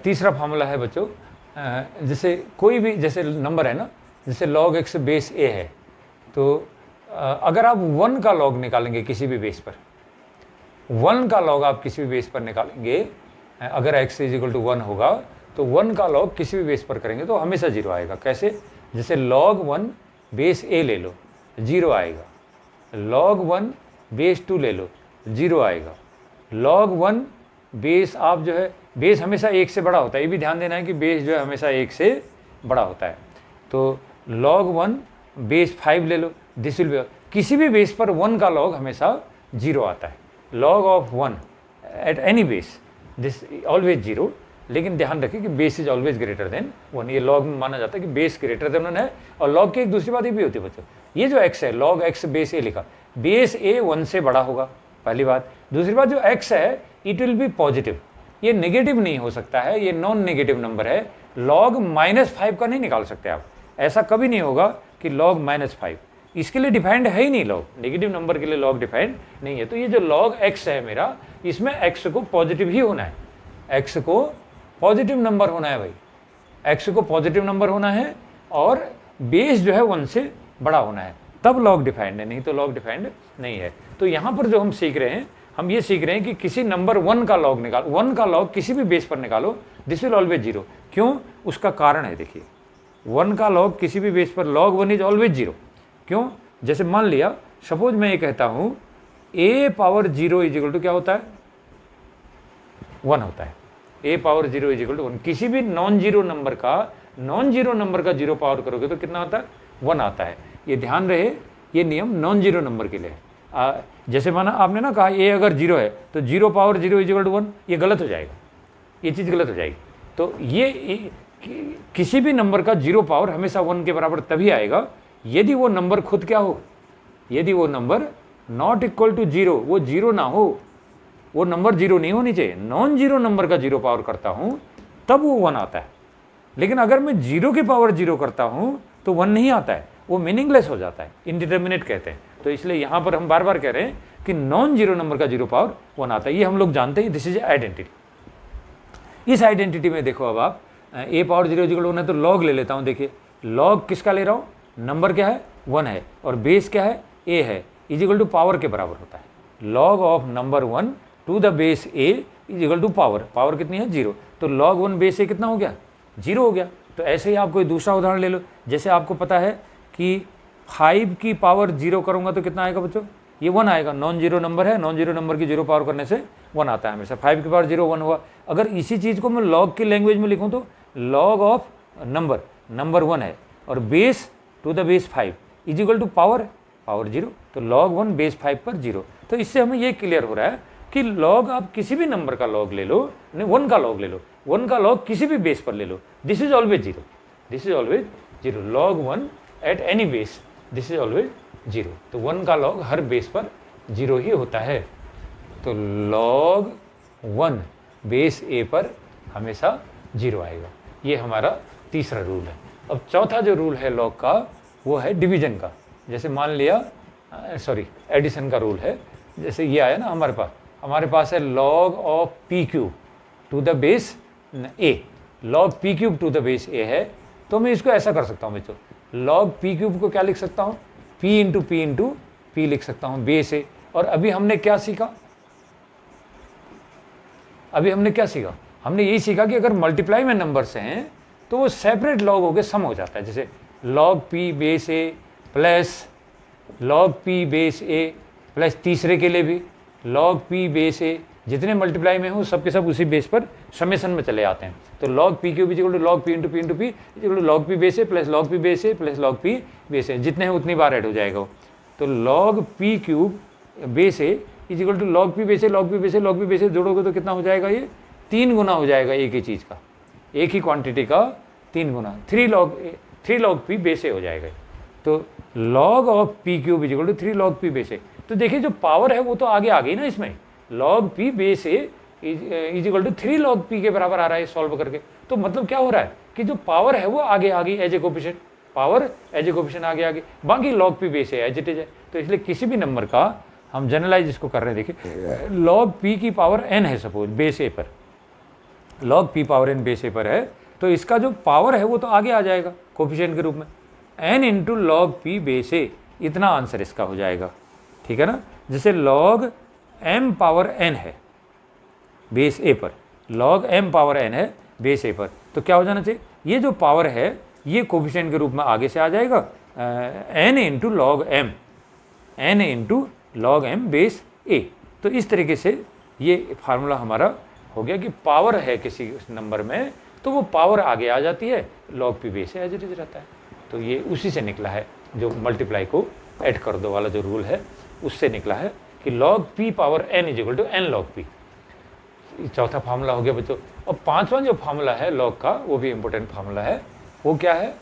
तीसरा फार्मूला है बच्चों, जैसे कोई भी जैसे नंबर है ना, जैसे log x बेस a है, तो अगर आप 1 का लॉग निकालेंगे किसी भी बेस पर, 1 का लॉग आप किसी भी बेस पर निकालेंगे, अगर x इजिकल टू 1 होगा तो 1 का लॉग किसी भी बेस पर करेंगे तो हमेशा 0 आएगा। कैसे, जैसे log 1 बेस a ले लो 0 आएगा, log 1 बेस 2 ले लो 0 आएगा, log 1 बेस आप जो है, बेस हमेशा 1 से बड़ा होता है, ये भी ध्यान देना है कि बेस जो है हमेशा 1 से बड़ा होता है। तो log 1 बेस 5 ले लो, दिस विल बी, किसी भी बेस पर 1 का लॉग हमेशा 0 आता है। log of 1 at any base this always zero, लेकिन ध्यान रखिए कि base is always greater than 1। ये लॉग में माना जाता है कि बेस ग्रेटर देन 1 है। और लॉग की एक दूसरी बात ये भी होती है बच्चों, ये जो x है लॉग x बेस a लिखा, बेस a 1 से बड़ा होगा, पहली बात। दूसरी बात जो x है इट विल बी पॉजिटिव, ये नेगेटिव नहीं हो सकता है, ये नॉन नेगेटिव नंबर है। लॉग -5 का नहीं निकाल सकते आप, ऐसा कभी नहीं होगा कि लॉग -5, इसके लिए डिफाइंड है ही नहीं लॉग, नेगेटिव नंबर के लिए लॉग डिफाइंड नहीं है। तो ये जो लॉग x है मेरा, इसमें x को पॉजिटिव ही होना है, x को पॉजिटिव नंबर होना है भाई, x को पॉजिटिव नंबर होना है और बेस जो है 1 से बड़ा होना है, तब लॉग डिफाइंड है, नहीं तो लॉग डिफाइंड नहीं है। तो यहाँ पर जो हम सीख रहे हैं, हम ये सीख रहे हैं कि किसी नंबर 1 का लॉग निकालो, 1 का लॉग किसी भी बेस पर निकालो, दिस विल ऑलवेज जीरो। क्यों? उसका कारण है, देखिए 1 का लॉग किसी भी बेस पर लॉग 1 इज ऑलवेज जीरो। क्यों? जैसे मान लिया सपोज मैं ये कहता हूँ a power 0 is equal to क्या होता है, 1 होता है। a power 0 is equal to 1, किसी भी नॉन जीरो नंबर का 0 पावर करोगे तो कितना आता है, 1 आता है। ये ध्यान रहे, ये नियम नॉन जीरो नंबर के लिए है। जैसे माना आपने ना कहा a अगर 0 है तो 0 पावर 0 इज इक्वल टू 1, ये गलत हो जाएगा, ये चीज़ गलत हो जाएगी। तो ये किसी भी नंबर का 0 पावर हमेशा 1 के बराबर तभी आएगा यदि वो नंबर खुद क्या हो, यदि वो नंबर नॉट इक्वल टू 0, वो 0 ना हो, वो नंबर 0 नहीं होनी चाहिए। नॉन जीरो नंबर का 0 पावर करता हूँ तब वो 1 आता है, लेकिन अगर मैं 0 की पावर 0 करता हूँ तो 1 नहीं आता है, वो मीनिंगलेस हो जाता है, इनडिटर्मिनेट कहते हैं। तो इसलिए यहाँ पर हम बार बार कह रहे हैं कि नॉन जीरो नंबर का 0 पावर 1 आता है, ये हम लोग जानते हैं, दिस इज आइडेंटिटी। इस आइडेंटिटी में देखो अब आप a पावर 0 इक्वल 1 है तो लॉग ले लेता हूँ। देखिए लॉग किसका ले रहा हूँ, नंबर क्या है 1 है और बेस क्या है a है, इज इक्वल टू पावर के बराबर होता है। Log of number 1 to the base a is equal to power, power कितनी है 0, तो लॉग 1 बेस a कितना हो गया, 0 हो गया। तो ऐसे ही आप कोई दूसरा उदाहरण ले लो, जैसे आपको पता है कि 5 की पावर 0 करूँगा तो कितना आएगा बच्चों, ये 1 आएगा। नॉन जीरो नंबर है, नॉन जीरो नंबर की 0 पावर करने से 1 आता है हमेशा। 5 की पावर 0 1 हुआ। अगर इसी चीज़ को मैं लॉग की लैंग्वेज में लिखूँ तो लॉग ऑफ नंबर 1 है और base to the base 5 is equal to power 0, तो लॉग 1 बेस 5 पर 0। तो इससे हमें ये क्लियर हो रहा है कि लॉग आप किसी भी नंबर का लॉग ले लो, 1 का लॉग ले लो, 1 का लॉग किसी भी बेस पर ले लो, this is always 0, this is always 0। Log 1 at any base this is always 0। तो 1 का लॉग हर बेस पर 0 ही होता है। तो लॉग 1 बेस a पर हमेशा 0 आएगा। ये हमारा तीसरा रूल है। अब चौथा जो रूल है लॉग का वो है डिवीजन का। जैसे मान लिया एडिशन का रूल है। जैसे ये आया ना हमारे पास है log of p cube two the base a, log p cube two the base a है। तो मैं इसको ऐसा कर सकता हूँ बच्चों, log p क्यूब को क्या लिख सकता हूँ, p इंटू p लिख सकता हूँ बेस a। और अभी हमने क्या सीखा, हमने यही सीखा कि अगर मल्टीप्लाई में नंबर्स हैं तो वो सेपरेट लॉग हो के सम हो जाता है। जैसे log p base a plus log p base a plus तीसरे के लिए भी log p बेस a, जितने मल्टीप्लाई में हो सब के सब उसी बेस पर समेशन में चले आते हैं। तो log p cube is equal to log p into p equal to log p base a plus log p base a plus log p base a, जितने हैं उतनी बार ऐड हो जाएगा वो। तो log p cube base a is equal to log p base a जोड़ोगे तो कितना हो जाएगा, ये 3 गुना हो जाएगा एक ही चीज़ का, एक ही क्वांटिटी का 3 गुना, 3 log p बेस a हो जाएगा। तो log of p cube is equal to 3 log p base a। तो देखिए जो पावर है वो तो आगे आ गई ना इसमें, log p base a is equal to 3 log p के बराबर आ रहा है सॉल्व करके। तो मतलब क्या हो रहा है कि जो पावर है वो आगे आ गई as a coefficient, power as a coefficient आगे, बाकी log p base a as it is है। तो इसलिए किसी भी नंबर का हम जनरलाइज इसको कर रहे हैं। देखिए log p की पावर n है सपोज बेस a पर, log p power n base a पर है, तो इसका जो पावर है वो तो आगे आ जाएगा कोफिशिएंट के रूप में, n into log p base a, इतना आंसर इसका हो जाएगा। ठीक है ना। जैसे log m पावर n है बेस a पर, log m पावर n है बेस a पर, तो क्या हो जाना चाहिए, ये जो पावर है ये कोफिशिएंट के रूप में आगे से आ जाएगा n into log m base a। तो इस तरीके से ये फार्मूला हमारा हो गया कि पावर है किसी नंबर में तो वो पावर आगे आ जाती है, log p base a as it is रहता है। तो ये उसी से निकला है, जो मल्टीप्लाई को ऐड कर दो वाला जो रूल है उससे निकला है कि log p power n is equal to n log p। चौथा फार्मूला हो गया बच्चों। और पांचवा जो फार्मूला है लॉग का, वो भी इंपॉर्टेंट फार्मूला है। वो क्या है?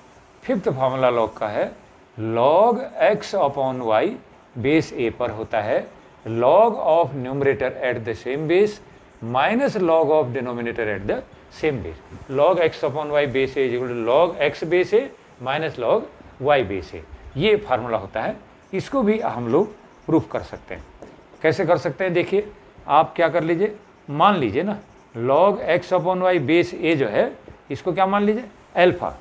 फिफ्थ फार्मूला लॉग का है, log x upon y base a पर होता है log of numerator at the same base minus log of denominator at the same base. Log x upon y base a equal to log x base a minus log y base a, ये formula होता है। इसको भी हम लोग proof कर सकते हैं। कैसे कर सकते हैं? देखिए, आप क्या कर लीजिए, मान लीजिए ना log x upon y base a जो है इसको क्या मान लीजिए? अल्फा।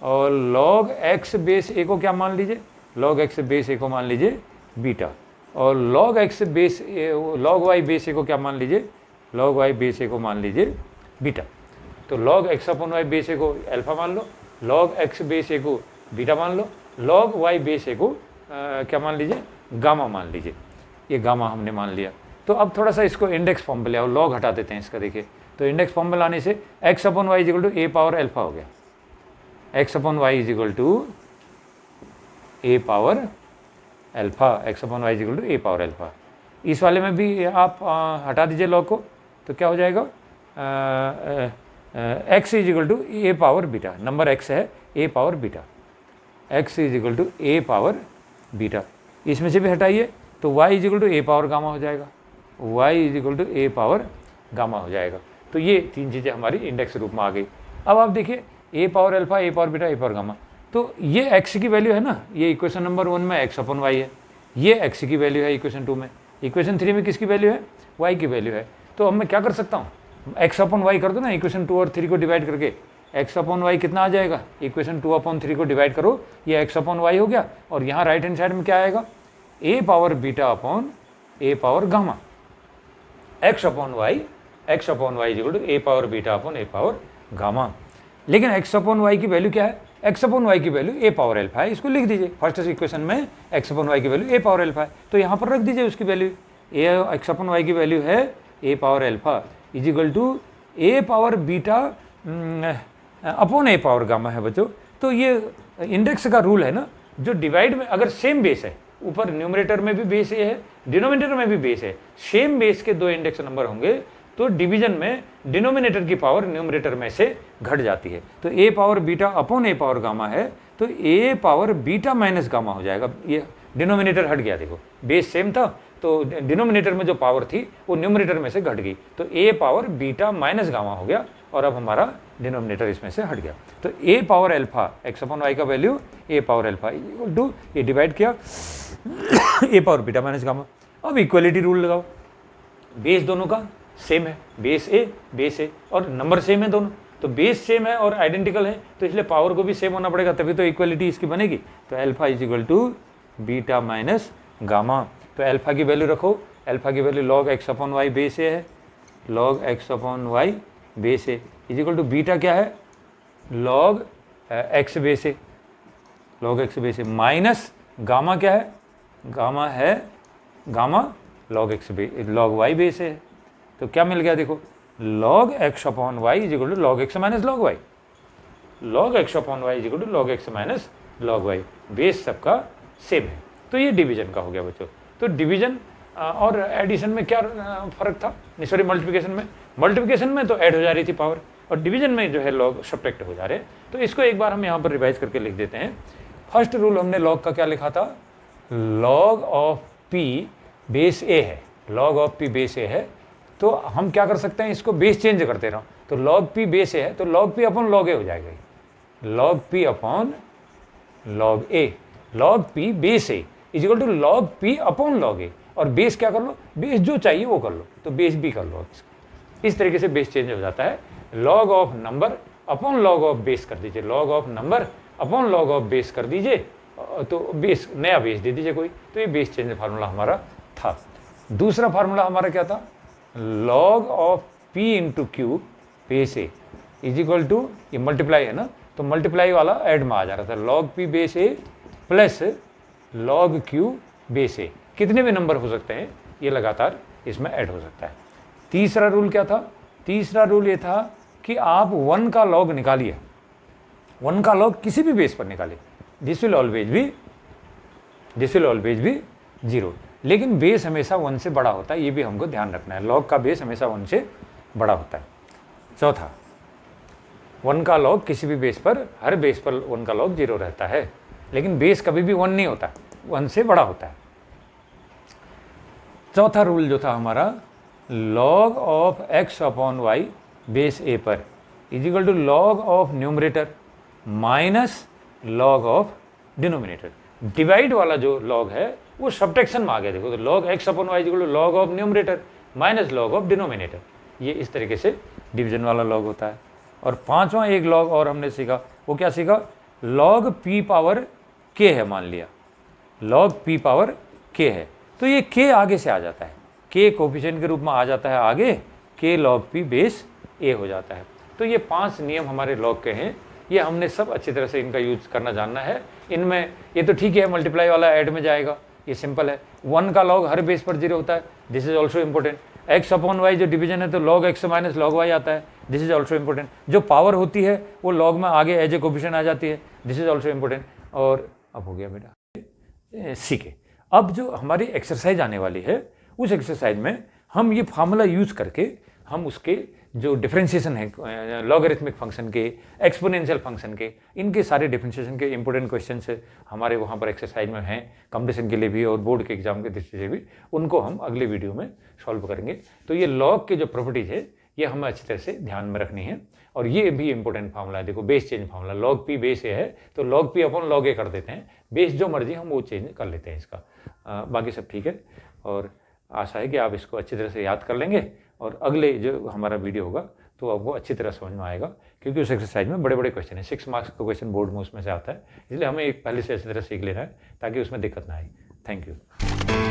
और लॉग एक्स बेस ए को क्या मान लीजिए? लॉग एक्स बेस ए को मान लीजिए बीटा। और log x base a, log y base a को क्या मान लीजिए? लॉग वाई बेस ए को मान लीजिए बीटा। तो log x upon y base a को अल्फा मान लो, लॉग एक्स बेस ए को बीटा मान लो, लॉग वाई बेस ए को क्या मान लीजिए? गामा मान लीजिए। ये गामा हमने मान लिया। तो अब थोड़ा सा इसको इंडेक्स फॉर्म पे ले आओ, लॉग हटा देते हैं इसका। देखिए, तो इंडेक्स फॉर्म में लाने से x upon y is equal to a power alpha हो गया। X upon y is equal to a power alpha, x upon y is equal to a power alpha. इस वाले में भी आप हटा दीजिए लॉग को, तो क्या हो जाएगा? X is equal to a power beta, number x है a power beta, x is equal to a power beta. इसमें से भी हटाइए तो y is equal to a power gamma हो जाएगा, y is equal to a power gamma हो जाएगा। तो ये तीन चीज़ें हमारी इंडेक्स रूप में आ गई। अब आप देखिए ए power alpha, A power beta, a power gamma, तो ये x की वैल्यू है ना, ये इक्वेशन नंबर 1 में x अपॉन वाई है, ये x की वैल्यू है इक्वेशन 2 में, इक्वेशन 3 में किसकी वैल्यू है? y की वैल्यू है। तो अब मैं क्या कर सकता हूँ? x अपॉन वाई कर दो ना, इक्वेशन 2 और 3 को डिवाइड करके x अपॉन वाई कितना आ जाएगा? इक्वेशन 2 अपॉन 3 को डिवाइड करो, ये x अपॉन वाई हो गया। और यहाँ राइट हैंड साइड में क्या आएगा? A power beta upon a power gamma, x upon y equal to a power beta upon a power gamma. लेकिन एक्स अपॉन वाई की वैल्यू क्या है? एक्स अपॉन वाई की वैल्यू ए पावर अल्फा है, इसको लिख दीजिए। फर्स्ट इक्वेशन में एक्स अपॉन वाई की वैल्यू ए पावर अल्फा है, तो यहाँ पर रख दीजिए उसकी वैल्यू। एक्स अपॉन वाई की वैल्यू है a power alpha is equal to a power beta upon a power gamma है बच्चों। तो ये इंडेक्स का रूल है ना, जो डिवाइड में अगर सेम बेस है, ऊपर न्यूमरेटर में भी बेस ए है, डिनोमिनेटर में भी बेस है, सेम बेस के दो इंडेक्स नंबर होंगे तो डिवीजन में डिनोमिनेटर की पावर न्यूमरेटर में से घट जाती है। तो a power beta upon a power gamma है, तो a power beta minus gamma हो जाएगा। ये डिनोमिनेटर हट गया, देखो बेस सेम था तो डिनोमिनेटर में जो पावर थी वो न्यूमरेटर में से घट गई, तो a power beta minus gamma हो गया और अब हमारा डिनोमिनेटर इसमें से हट गया। तो a power alpha x upon y का value a power alpha equal to, ये डिवाइड किया a power beta minus gamma. अब इक्वलिटी रूल लगाओ, बेस दोनों का सेम है, बेस ए और नंबर सेम है दोनों, तो बेस सेम है और आइडेंटिकल है, तो इसलिए पावर को भी सेम होना पड़ेगा, तभी तो इक्वलिटी इसकी बनेगी। तो alpha is equal to beta minus gamma. तो अल्फा की वैल्यू रखो, अल्फा की value log x upon y base a है, log x upon y base a is equal to beta क्या है? Log x base a, log x base a minus gamma क्या है? Gamma है gamma log x log y base a है। तो क्या मिल गया देखो, log x upon y is equal to log x minus log y, log x upon y is equal to log x minus log y, base सबका same है। तो ये डिवीजन का हो गया बच्चों। तो डिवीजन और एडिशन में क्या फर्क था? सॉरी, मल्टीप्लिकेशन में तो ऐड हो जा रही थी पावर, और डिवीजन में जो है लॉग सब्ट्रैक्ट हो जा रहे हैं। तो इसको एक बार हम यहाँ पर रिवाइज करके लिख देते हैं। फर्स्ट रूल हमने लॉग का क्या लिखा था? Log of P base a है, log of P base a है, तो हम क्या कर सकते हैं, इसको बेस चेंज करते रहो। तो लॉग पी बेस ए है तो log p upon log a हो जाएगा, log p upon log a, log p base a is equal to log p upon log a. और बेस क्या कर लो, बेस जो चाहिए वो कर लो, तो बेस भी कर लो। इस तरीके से बेस चेंज हो जाता है। Log of number upon log of base कर दीजिए, log of number upon log of base कर दीजिए, तो बेस नया बेस दे दीजिए कोई। तो ये बेस चेंज फार्मूला हमारा था। दूसरा फार्मूला हमारा क्या था? Log of p into q base a is equal to, ये मल्टीप्लाई है ना, तो मल्टीप्लाई वाला ऐड में आ जा रहा था, log p base a plus log Q base ए। कितने भी नंबर हो सकते हैं, ये लगातार इसमें ऐड हो सकता है। तीसरा रूल क्या था? तीसरा रूल ये था कि आप 1 का लॉग निकालिए, 1 का लॉग किसी भी बेस पर निकालिए, दिस विल ऑलवेज बी 0, लेकिन बेस हमेशा 1 से बड़ा होता है, ये भी हमको ध्यान रखना है। लॉग का बेस हमेशा 1 से बड़ा होता है। चौथा, 1 का लॉग किसी भी बेस पर, हर बेस पर 1 का लॉग 0 रहता है, लेकिन बेस कभी भी 1 नहीं होता, 1 से बड़ा होता है। चौथा रूल जो था हमारा, log of x upon y base a पर is equal to log of numerator minus log of denominator. Divide वाला जो लॉग है वो सब्ट्रैक्शन में आ गया। देखो तो log x upon y is equal to log of numerator minus log of denominator, ये इस तरीके से डिवीजन वाला लॉग होता है। और पांचवा एक लॉग और हमने सीखा, वो क्या सीखा, log p पावर k है, मान लिया log p पावर k है, तो ये k आगे से आ जाता है, k कोफिशिएंट के रूप में आ जाता है आगे, k log p base a हो जाता है। तो ये 5 नियम हमारे लॉग के हैं, ये हमने सब अच्छी तरह से इनका यूज करना जानना है। इनमें ये तो ठीक है, मल्टीप्लाई वाला ऐड में जाएगा, ये सिंपल है। 1 का लॉग हर बेस पर 0 होता है, this is also important. x upon y जो डिवीजन है तो log x माइनस log y आता है, दिस इज ऑल्सो इंपॉर्टेंट। जो पावर होती है वो लॉग में आगे एज ए कोफिशिएंट आ जाती है, दिस इज ऑल्सो इंपॉर्टेंट। और अब हो गया बेटा सीखे। अब जो हमारी एक्सरसाइज आने वाली है, उस एक्सरसाइज में हम ये फार्मूला यूज करके हम उसके जो डिफरेंशिएशन है लॉगरिथमिक फंक्शन के, एक्सपोनेंशियल फंक्शन के, इनके सारे डिफरेंशिएशन के इंपॉर्टेंट क्वेश्चन हमारे वहाँ पर एक्सरसाइज में हैं, कंपटीशन के लिए भी और बोर्ड के एग्जाम के दृष्टि से भी, उनको हम अगले वीडियो में सॉल्व करेंगे। तो ये लॉग के जो प्रॉपर्टीज है ये हमें अच्छी तरह से ध्यान में रखनी है। और ये भी इंपॉर्टेंट फार्मूला है, देखो base change formula, log p base a है तो log p upon log a कर देते हैं, बेस जो मर्जी हम वो चेंज कर लेते हैं इसका। बाकी सब ठीक है, और आशा है कि आप इसको अच्छी तरह से याद कर लेंगे और अगले जो हमारा वीडियो होगा तो आपको अच्छी तरह समझ में आएगा, क्योंकि उस एक्सरसाइज में बड़े बड़े क्वेश्चन है, 6 मार्क्स का क्वेश्चन बोर्ड में उसमें से आता है, इसलिए हमें एक पहले से अच्छी तरह सीख लेना है ताकि उसमें दिक्कत ना आए। Thank you.